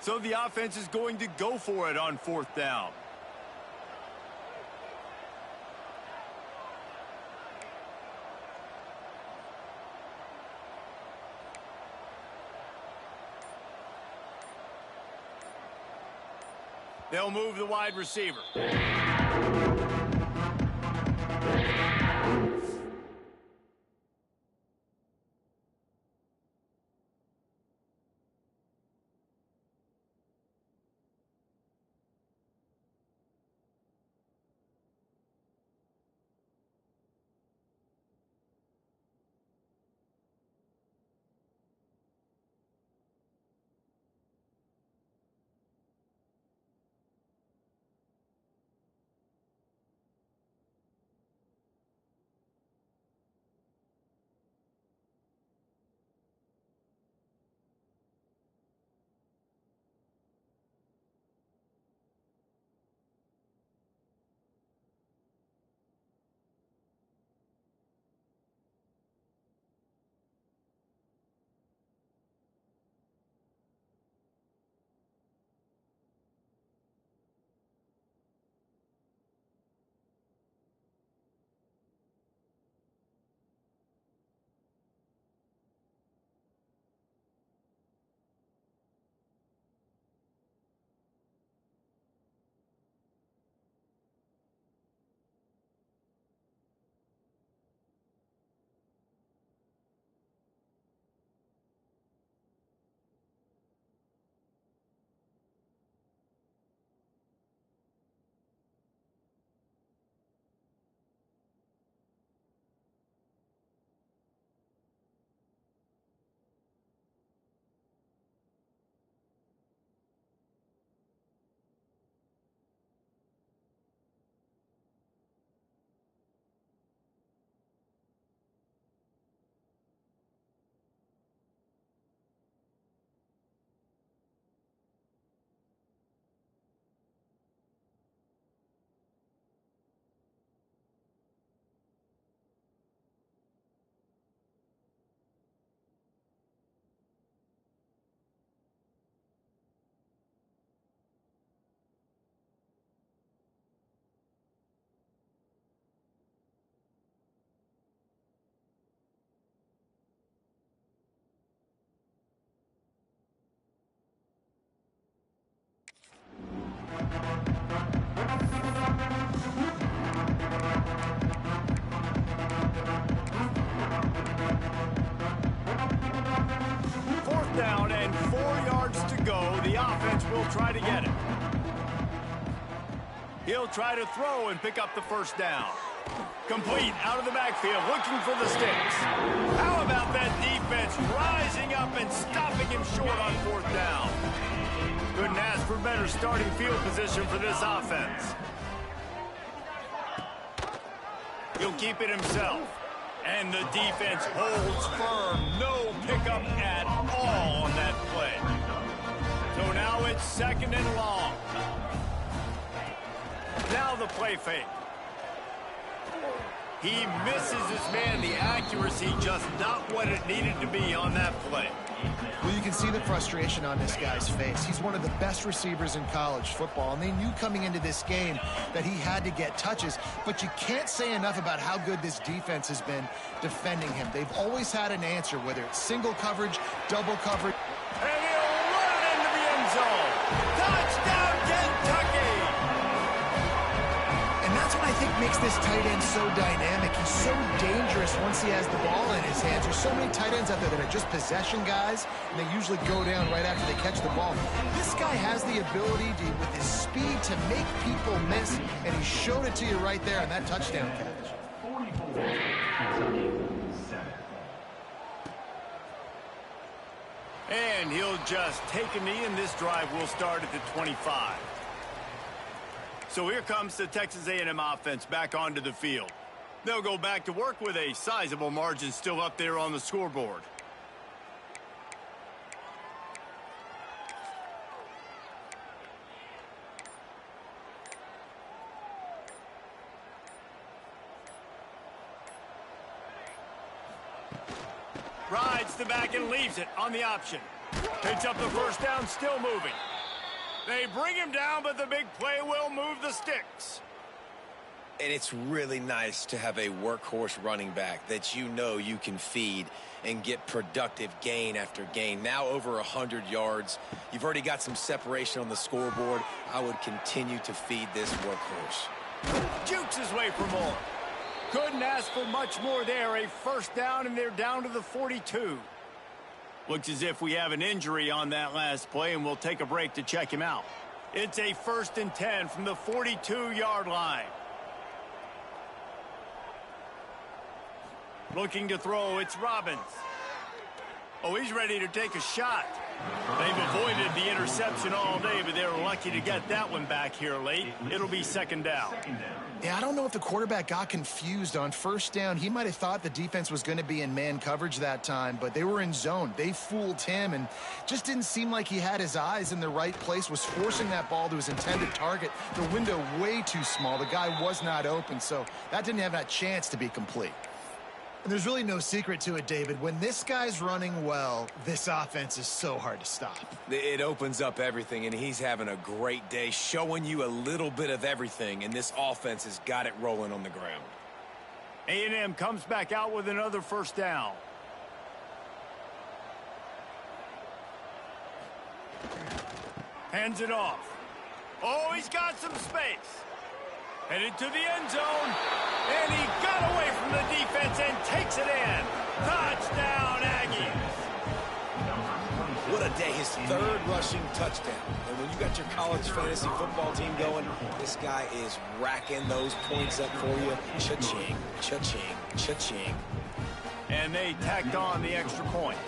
So the offense is going to go for it on 4th down. They'll move the wide receiver. will try to get it. He'll try to throw and pick up the first down. Complete out of the backfield, looking for the sticks. How about that defense rising up and stopping him short on fourth down? Couldn't ask for better starting field position for this offense. He'll keep it himself. And the defense holds firm. No pickup at all on that play. So now it's second and long. Now the play fake. He misses his man. The accuracy just not what it needed to be on that play. Well, you can see the frustration on this guy's face. He's one of the best receivers in college football, and they knew coming into this game that he had to get touches, but you can't say enough about how good this defense has been defending him. They've always had an answer, whether it's single coverage, double coverage. And he'll run it into the end zone. Touchdown, Kentucky! And that's what I think makes this tight end so dynamic. He's so dangerous once he has the ball in his hands. There's so many tight ends out there that are just possession guys, and they usually go down right after they catch the ball. This guy has the ability to, with his speed, to make people miss, and he showed it to you right there on that touchdown catch. 44, Kentucky, 7. And he'll just take a knee, and this drive will start at the 25. So here comes the Texas A&M offense back onto the field. They'll go back to work with a sizable margin still up there on the scoreboard. Rides the back and leaves it on the option. Picks up the first down, still moving. They bring him down, but the big play will move the sticks. And it's really nice to have a workhorse running back that you know you can feed and get productive gain after gain. Now over 100 yards. You've already got some separation on the scoreboard. I would continue to feed this workhorse. Jukes his way for more. Couldn't ask for much more there. A first down, and they're down to the 42. Looks as if we have an injury on that last play, and we'll take a break to check him out. It's a 1st and 10 from the 42-yard line. Looking to throw, it's Robbins. Oh, he's ready to take a shot. They've avoided the interception all day, but they're lucky to get that one back here late. It'll be second down. Yeah, I don't know if the quarterback got confused on first down. He might have thought the defense was going to be in man coverage that time, but they were in zone. They fooled him and just didn't seem like he had his eyes in the right place, was forcing that ball to his intended target. The window way too small. The guy was not open, so that didn't have that chance to be complete. And there's really no secret to it, David. When this guy's running well, this offense is so hard to stop. It opens up everything, and he's having a great day, showing you a little bit of everything, and this offense has got it rolling on the ground. A&M comes back out with another first down. Hands it off. Oh, he's got some space. Headed to the end zone, and he got away from the defense and takes it in. Touchdown, Aggies. What a day, his 3rd rushing touchdown. And when you got your college fantasy football team going, this guy is racking those points up for you. Cha-ching, cha-ching, cha-ching. And they tacked on the extra point.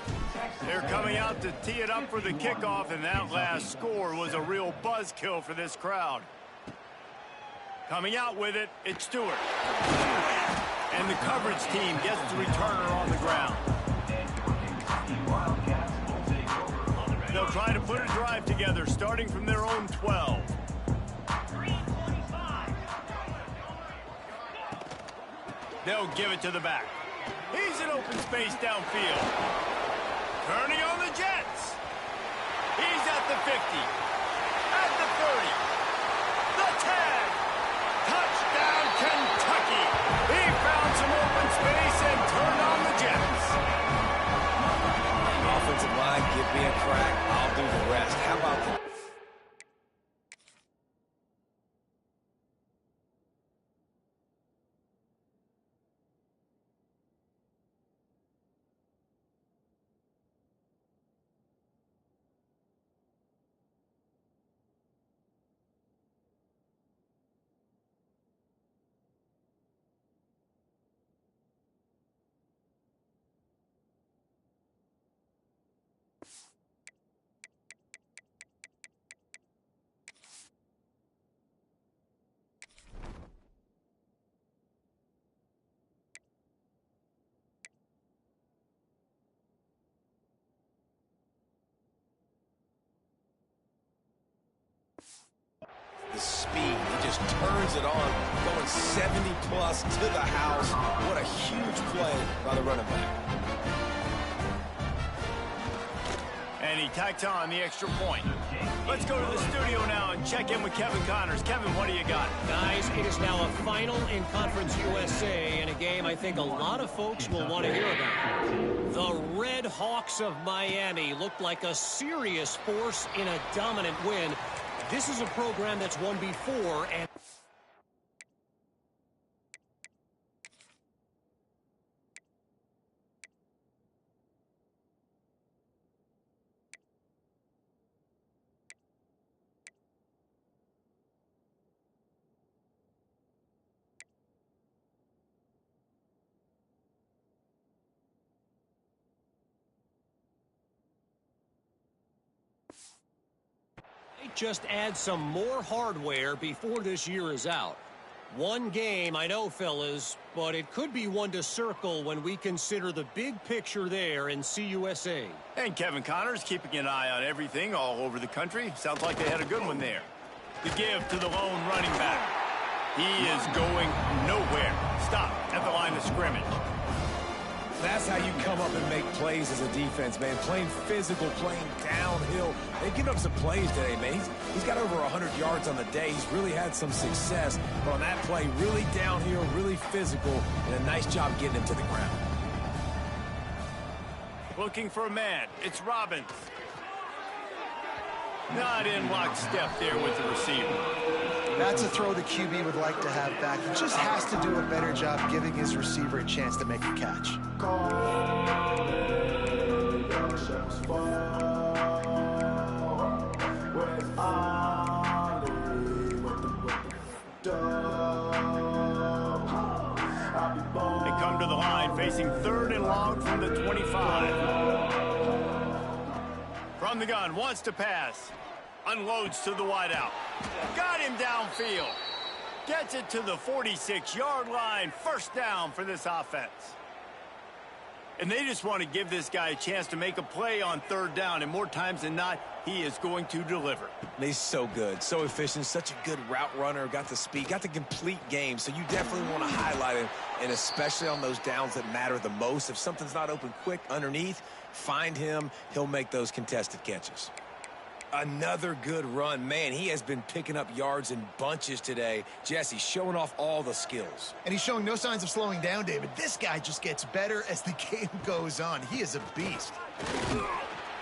They're coming out to tee it up for the kickoff, and that last score was a real buzzkill for this crowd. Coming out with it, it's Stewart. And the coverage team gets the returner on the ground. They'll try to put a drive together, starting from their own 12. They'll give it to the back. He's in open space downfield. Turning on the Jets. He's at the 50. At the 30. The 10. Touchdown, Kentucky. He found some open space and turned on the Jets. Offensive line, give me a crack. I'll do the rest. How about that? the speed. He just turns it on, going 70-plus to the house. What a huge play by the running back. And he tacks on the extra point. Let's go to the studio now and check in with Kevin Connors. Kevin, what do you got? Guys, it is now a final in Conference USA in a game I think a lot of folks will want to hear about. The Red Hawks of Miami looked like a serious force in a dominant win. This is a program that's won before, and just add some more hardware before this year is out. One game, I know, fellas, but it could be one to circle when we consider the big picture there in CUSA. And Kevin Connors keeping an eye on everything all over the country. Sounds like they had a good one there. The give to the lone running back. He is going nowhere. Stop at the line of scrimmage. That's how you come up and make plays as a defense, man. Playing physical, playing downhill. They've given up some plays today, man. He's got over 100 yards on the day. He's really had some success. But on that play, really downhill, really physical, and a nice job getting him to the ground. Looking for a man. It's Robbins. Not in lockstep there with the receiver. That's a throw the QB would like to have back. He just has to do a better job giving his receiver a chance to make a catch. They come to the line facing 3rd and long from the 25. From the gun, wants to pass. Unloads to the wideout. Got him downfield. Gets it to the 46-yard line. First down for this offense. And they just want to give this guy a chance to make a play on 3rd down. And more times than not, he is going to deliver. He's so good, so efficient, such a good route runner, got the speed, got the complete game. So you definitely want to highlight him, and especially on those downs that matter the most. If something's not open quick underneath, find him. He'll make those contested catches. Another good run. Man, he has been picking up yards in bunches today. Jesse showing off all the skills. And he's showing no signs of slowing down, David. This guy just gets better as the game goes on. He is a beast.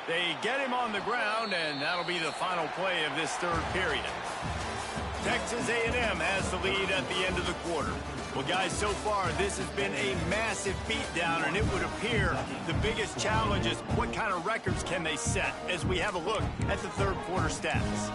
They get him on the ground, and that'll be the final play of this 3rd period. Texas A&M has the lead at the end of the quarter. Well, guys, so far, this has been a massive beatdown, and it would appear the biggest challenge is what kind of records can they set as we have a look at the 3rd quarter stats.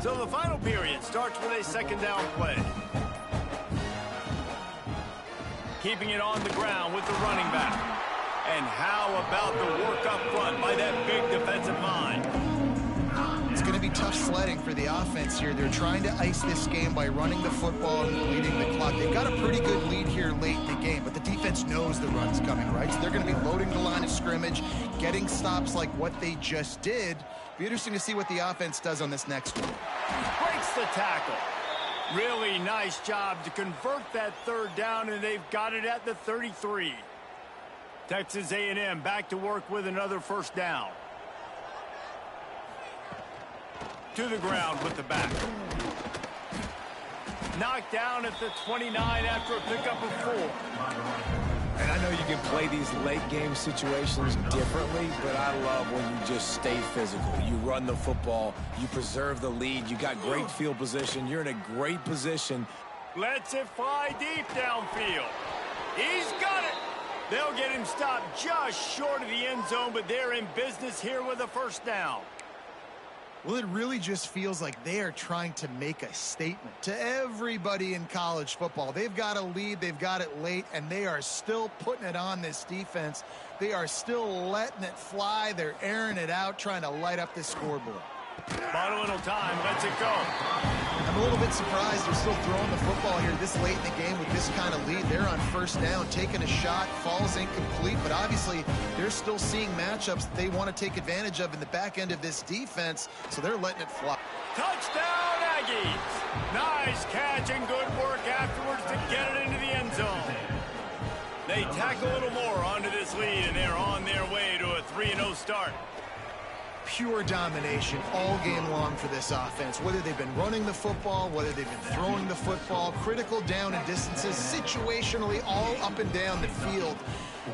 So the final period starts with a 2nd down play. Keeping it on the ground with the running back. And how about the work up front by that big defensive line? It's going to be tough sledding for the offense here. They're trying to ice this game by running the football and leading the clock. They've got a pretty good lead here late in the game, but the defense knows the run's coming, right? So they're going to be loading the line of scrimmage, getting stops like what they just did. Be interesting to see what the offense does on this next one. Breaks the tackle. Really nice job to convert that 3rd down, and they've got it at the 33. Texas A&M back to work with another 1st down. To the ground with the back. Knocked down at the 29 after a pickup of 4. And I know you can play these late game situations differently, but I love when you just stay physical. You run the football, you preserve the lead, you got great field position, you're in a great position. Lets it fly deep downfield. He's got it. They'll get him stopped just short of the end zone, but they're in business here with a first down. Well, it really just feels like they are trying to make a statement to everybody in college football. They've got a lead, they've got it late, and they are still putting it on this defense. They are still letting it fly. They're airing it out, trying to light up this scoreboard. Bought a little time, lets it go. I'm a little bit surprised they're still throwing the football here this late in the game with this kind of lead. They're on first down, taking a shot, falls incomplete, but obviously they're still seeing matchups that they want to take advantage of in the back end of this defense, so they're letting it fly. Touchdown, Aggies! Nice catch and good work afterwards to get it into the end zone. They tack a little more onto this lead, and they're on their way to a 3-0 start. Pure domination all game long for this offense. Whether they've been running the football, whether they've been throwing the football, critical down and distances, situationally all up and down the field.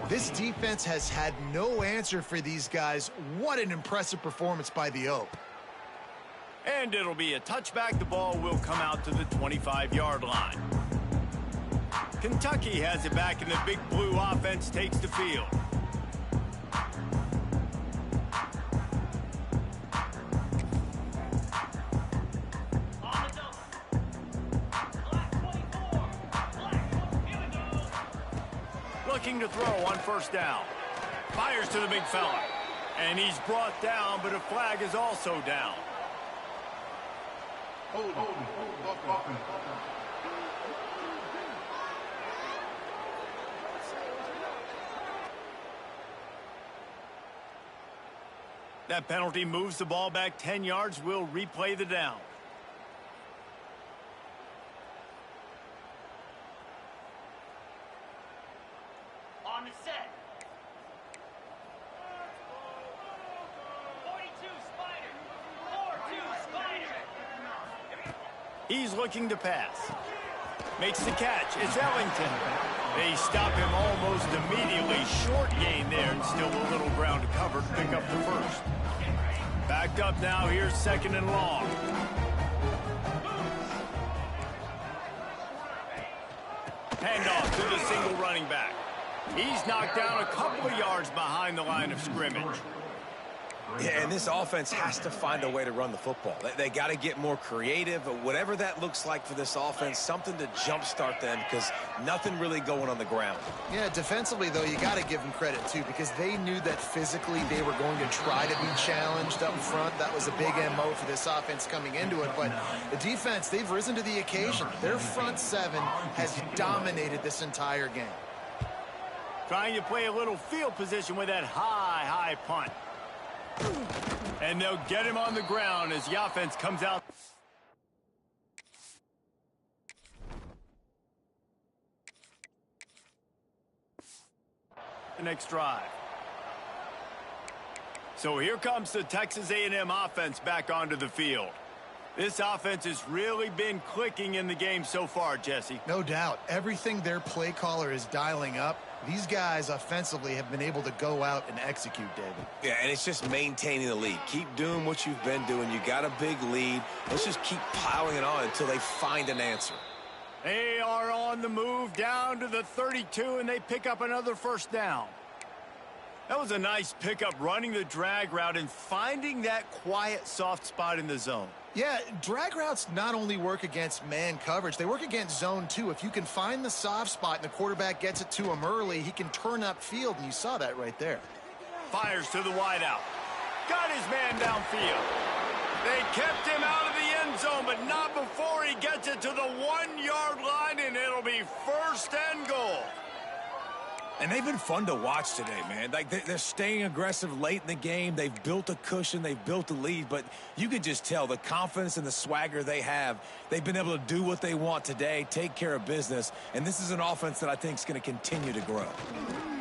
This defense has had no answer for these guys. What an impressive performance by the Oak. And it'll be a touchback. The ball will come out to the 25-yard line. Kentucky has it back, and the big blue offense takes the field. Looking to throw on first down. Fires to the big fella. And he's brought down, but a flag is also down. That penalty moves the ball back 10 yards. We'll replay the down. On the set. 42 Spider. 4-2 Spider. He's looking to pass. Makes the catch. It's Ellington. They stop him almost immediately. Short gain there, and still a little ground to cover to pick up the first. Backed up now. Here's second and long. Handoff to the single running back. He's knocked down a couple of yards behind the line of scrimmage. Yeah, and this offense has to find a way to run the football. They got to get more creative, whatever that looks like for this offense, something to jumpstart them, because nothing really going on the ground. Yeah, defensively, though, you got to give them credit, too, because they knew that physically they were going to try to be challenged up front. That was a big MO for this offense coming into it. But the defense, they've risen to the occasion. Their front seven has dominated this entire game. Trying to play a little field position with that high punt. And they'll get him on the ground as the offense comes out. The next drive. So here comes the Texas A&M offense back onto the field. This offense has really been clicking in the game so far, Jesse. No doubt. Everything their play caller is dialing up, these guys offensively have been able to go out and execute, David. Yeah, and it's just maintaining the lead. Keep doing what you've been doing. You got a big lead. Let's just keep piling it on until they find an answer. They are on the move down to the 32, and they pick up another first down. That was a nice pickup, running the drag route and finding that quiet, soft spot in the zone. Yeah, drag routes not only work against man coverage, they work against zone too. If you can find the soft spot and the quarterback gets it to him early, he can turn upfield, and you saw that right there. Fires to the wideout. Got his man downfield. They kept him out of the end zone, but not before he gets it to the 1-yard line, and it'll be first and goal. And they've been fun to watch today, man. Like, they're staying aggressive late in the game. They've built a cushion. They've built a lead. But you can just tell the confidence and the swagger they have. They've been able to do what they want today, take care of business. And this is an offense that I think is going to continue to grow.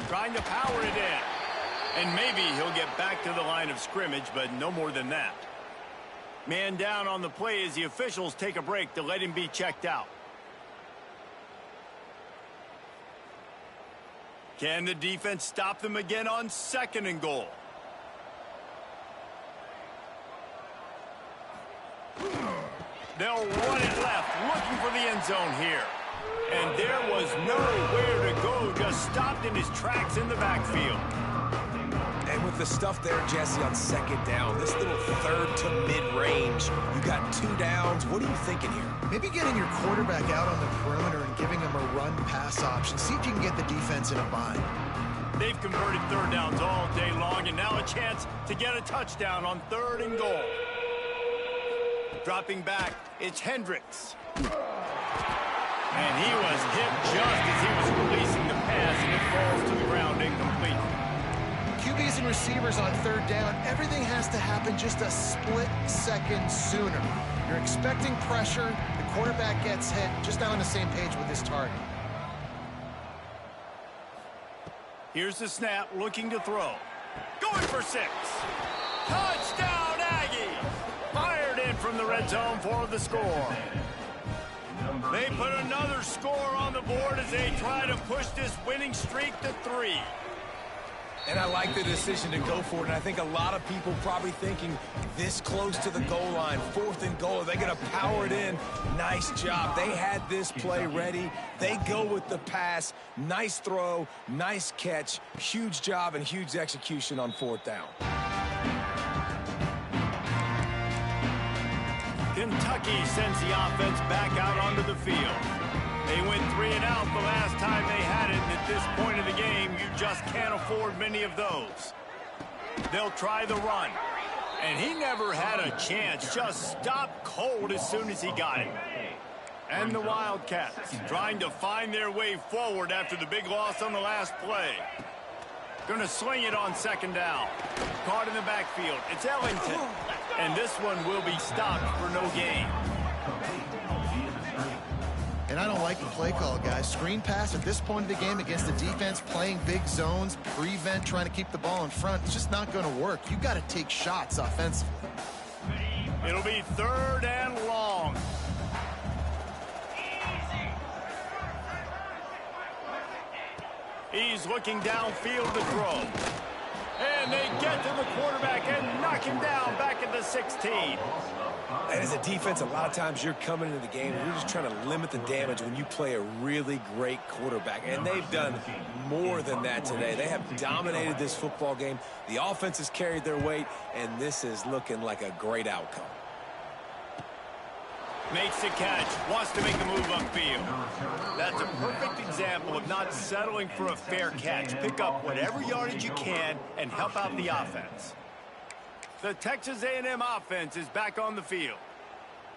Trying to power it in. And maybe he'll get back to the line of scrimmage, but no more than that. Man down on the play as the officials take a break to let him be checked out. Can the defense stop them again on second and goal? They'll run it left, looking for the end zone here. And there was nowhere to go, just stopped in his tracks in the backfield. And with the stuff there, Jesse, on second down, this little third to mid-range, you got 2 downs. What are you thinking here? Maybe getting your quarterback out on the perimeter and giving him a run-pass option. See if you can get the defense in a bind. They've converted third downs all day long, and now a chance to get a touchdown on 3rd and goal. Dropping back, it's Hendricks. And he was hit just as he was releasing the pass, and it falls to the ground incomplete. QBs and receivers on 3rd down, everything has to happen just a split second sooner. You're expecting pressure, the quarterback gets hit, just not on the same page with his target. Here's the snap, looking to throw. Going for 6. Touchdown, Aggies! Fired in from the red zone for the score. They put another score on the board as they try to push this winning streak to 3. And I like the decision to go for it, and I think a lot of people probably thinking this close to the goal line, 4th and goal, are they going to power it in? Nice job. They had this play ready. They go with the pass. Nice throw, nice catch, huge job and huge execution on 4th down. Kentucky sends the offense back out onto the field. They went 3 and out the last time they had it, and at this point of the game, you just can't afford many of those. They'll try the run. And he never had a chance, just stopped cold as soon as he got it. And the Wildcats trying to find their way forward after the big loss on the last play. Going to swing it on 2nd down. Caught in the backfield. It's Ellington. And this one will be stopped for no gain. And I don't like the play call, guys. Screen pass at this point of the game against the defense, playing big zones, prevent, trying to keep the ball in front. It's just not going to work. You got to take shots offensively. It'll be 3rd and long. He's looking downfield to throw. And they get to the quarterback and knock him down back at the 16. And as a defense, a lot of times you're coming into the game and you're just trying to limit the damage when you play a really great quarterback. And they've done more than that today. They have dominated this football game. The offense has carried their weight, and this is looking like a great outcome. Makes the catch, wants to make the move upfield. That's a perfect example of not settling for a fair catch. Pick up whatever yardage you can and help out the offense. The Texas A&M offense is back on the field.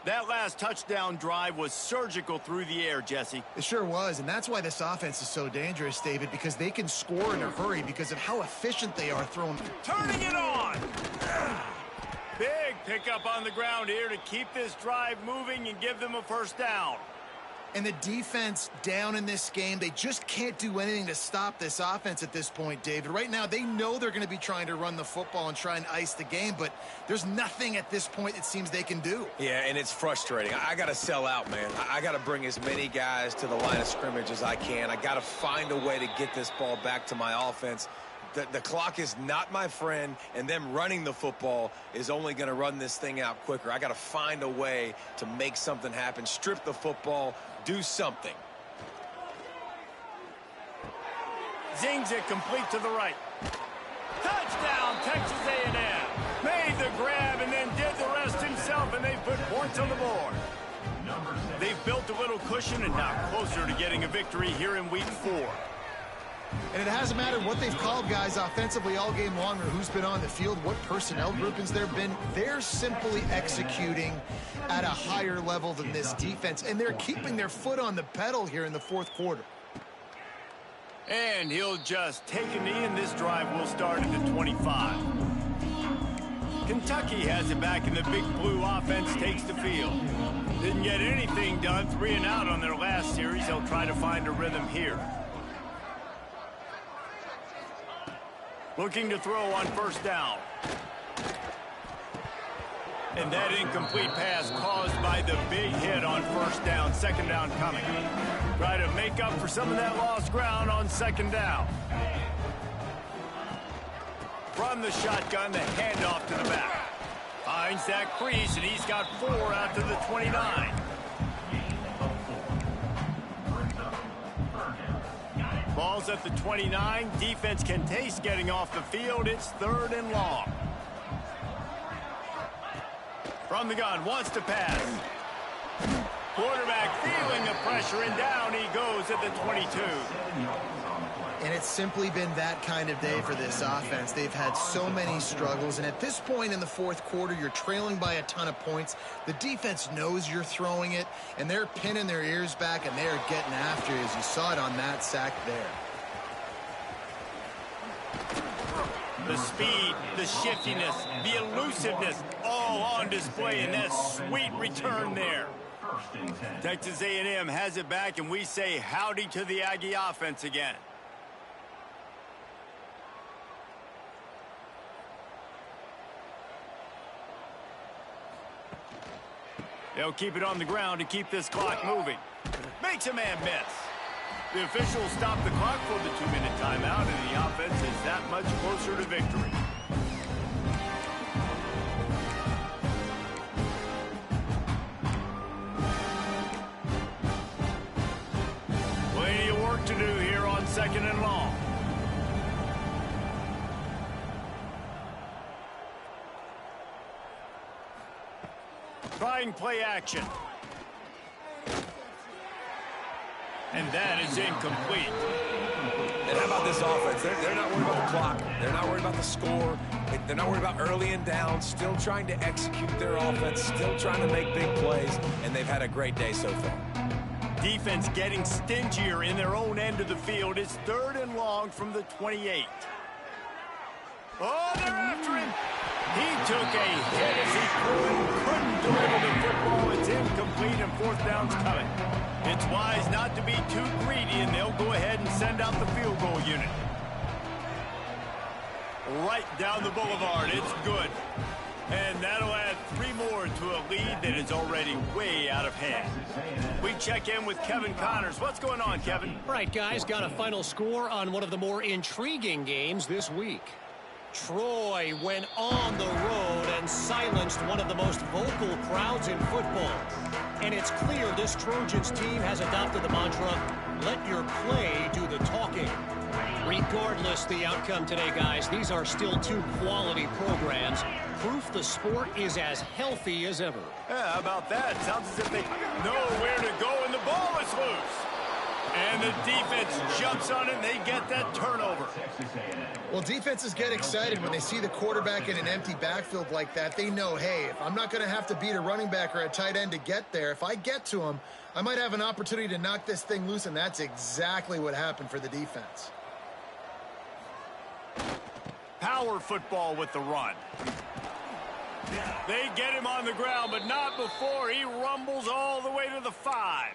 That last touchdown drive was surgical through the air, Jesse. It sure was, and that's why this offense is so dangerous, David, because they can score in a hurry because of how efficient they are throwing. Turning it on! Big pickup on the ground here to keep this drive moving and give them a 1st down. And the defense down in this game, they just can't do anything to stop this offense at this point, David. Right now, they know they're going to be trying to run the football and try and ice the game, but there's nothing at this point it seems they can do. Yeah, and it's frustrating. I got to sell out, man. I got to bring as many guys to the line of scrimmage as I can. I got to find a way to get this ball back to my offense. The clock is not my friend, and them running the football is only going to run this thing out quicker. I got to find a way to make something happen, strip the football, do something. Zings it complete to the right. Touchdown, Texas A&M. Made the grab and then did the rest himself, and they put points on the board. They've built a little cushion and now closer to getting a victory here in week 4. And it hasn't mattered what they've called, guys, offensively all game long or who's been on the field, what personnel groupings there have been. They're simply executing at a higher level than this defense, and they're keeping their foot on the pedal here in the 4th quarter. And he'll just take a knee, and this drive will start at the 25. Kentucky has it back, and the big blue offense takes the field. Didn't get anything done, 3 and out on their last series. They'll try to find a rhythm here. Looking to throw on 1st down. And that incomplete pass caused by the big hit on 1st down. 2nd down coming. Try to make up for some of that lost ground on 2nd down. From the shotgun, the handoff to the back. Finds that crease, and he's got 4 out to the 29. Ball's at the 29. Defense can taste getting off the field. It's 3rd and long. From the gun, wants to pass. Quarterback feeling the pressure, and down he goes at the 22. And it's simply been that kind of day for this offense. They've had so many struggles, and at this point in the fourth quarter, you're trailing by a ton of points. The defense knows you're throwing it, and they're pinning their ears back, and they're getting after you, as you saw it on that sack there. The speed, the shiftiness, the elusiveness, all on display in that sweet return there. Texas A&M has it back, and we say howdy to the Aggie offense again. They'll keep it on the ground to keep this clock moving. Makes a man miss. The officials stop the clock for the 2-minute timeout, and the offense is that much closer to victory. Plenty of work to do here on 2nd and long. Trying play action. And that is incomplete. And how about this offense? They're not worried about the clock. They're not worried about the score. They're not worried about early and down. Still trying to execute their offense. Still trying to make big plays. And they've had a great day so far. Defense getting stingier in their own end of the field. It's 3rd and long from the 28. Oh, they're after him. He took a hit as he couldn't deliver the football. It's incomplete, and 4th down's coming. It's wise not to be too greedy, and they'll go ahead and send out the field goal unit. Right down the boulevard. It's good. And that'll add 3 more to a lead that is already way out of hand. We check in with Kevin Connors. What's going on, Kevin? Right, guys, got a final score on one of the more intriguing games this week. Troy went on the road and silenced one of the most vocal crowds in football. And it's clear this Trojans team has adopted the mantra, let your play do the talking. Regardless the outcome today, guys, these are still 2 quality programs. Proof the sport is as healthy as ever. Yeah, how about that? Sounds as if they know where to go, and the ball is loose. And the defense jumps on it, and they get that turnover. Well, defenses get excited when they see the quarterback in an empty backfield like that. They know, hey, if I'm not going to have to beat a running back or a tight end to get there, if I get to him, I might have an opportunity to knock this thing loose, and that's exactly what happened for the defense. Power football with the run. They get him on the ground, but not before he rumbles all the way to the 5.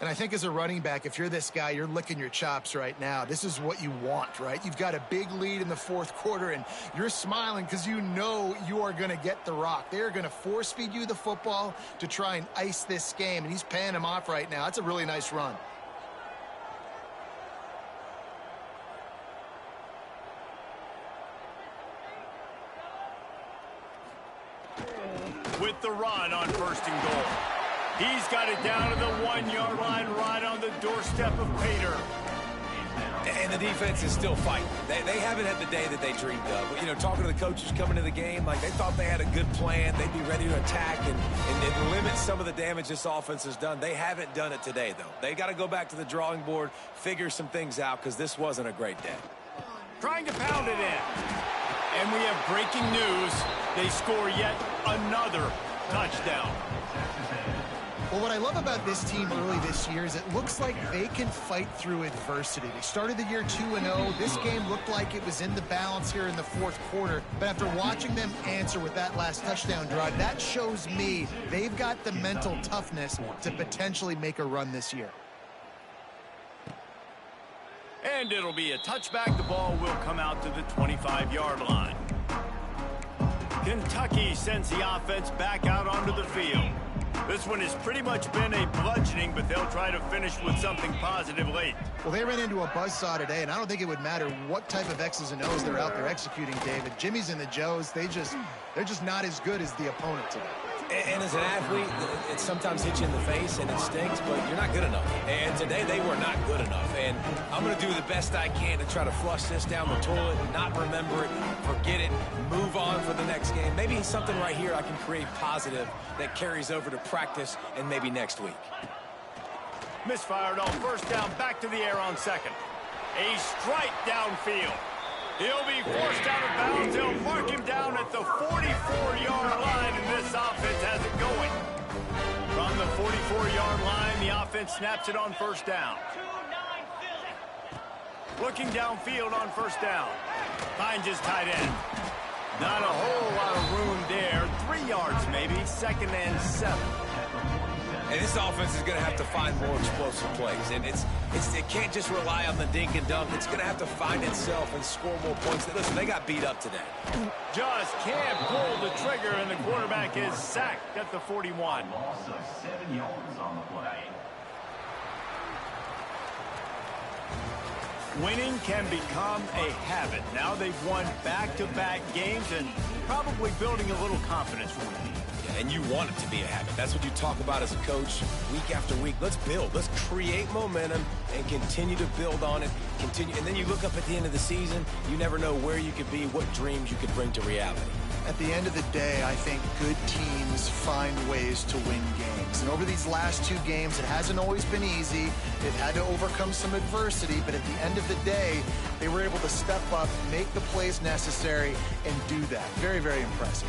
And I think as a running back, if you're this guy, you're licking your chops right now. This is what you want, right? You've got a big lead in the 4th quarter, and you're smiling because you know you are going to get the rock. They're going to force-feed you the football to try and ice this game, and he's paying him off right now. That's a really nice run. With the run on 1st and goal. He's got it down to the 1-yard line, right on the doorstep of Pater. And the defense is still fighting. They haven't had the day that they dreamed of. But, you know, talking to the coaches coming to the game, like they thought they had a good plan. They'd be ready to attack and limit some of the damage this offense has done. They haven't done it today, though. They got to go back to the drawing board, figure some things out, because this wasn't a great day. Trying to pound it in. And we have breaking news. They score yet another touchdown. Well, what I love about this team early this year is it looks like they can fight through adversity. They started the year 2-0. This game looked like it was in the balance here in the 4th quarter. But after watching them answer with that last touchdown drive, that shows me they've got the mental toughness to potentially make a run this year. And it'll be a touchback. The ball will come out to the 25-yard line. Kentucky sends the offense back out onto the field. This one has pretty much been a bludgeoning, but they'll try to finish with something positive late. Well, they ran into a buzzsaw today, and I don't think it would matter what type of X's and O's they're out there executing, David. Jimmy's and the Joes, they're just not as good as the opponent today. And as an athlete, it sometimes hits you in the face and it stings, but you're not good enough. And today they were not good enough. And I'm going to do the best I can to try to flush this down the toilet, not remember it, forget it, move on for the next game. Maybe something right here I can create positive that carries over to practice and maybe next week. Misfired on first down, back to the air on second. A strike downfield. He'll be forced out of bounds. They'll mark him down at the 44-yard line, and this offense has it going. From the 44-yard line, the offense snaps it on first down. Looking downfield on first down. Finds his tight end. Not a whole lot of room there. 3 yards maybe, 2nd and 7. And this offense is going to have to find more explosive plays. And it can't just rely on the dink and dunk. It's going to have to find itself and score more points. Listen, they got beat up today. Just can't pull the trigger, and the quarterback is sacked at the 41. Loss of 7 yards on the play. Winning can become a habit. Now they've won back-to-back games and probably building a little confidence from it. And you want it to be a habit. That's what you talk about as a coach week after week. Let's build. Let's create momentum and continue to build on it. Continue, and then you look up at the end of the season, you never know where you could be, what dreams you could bring to reality. At the end of the day, I think good teams find ways to win games. And over these last 2 games, it hasn't always been easy. They've had to overcome some adversity, but at the end of the day, they were able to step up, make the plays necessary, and do that. Very, very impressive.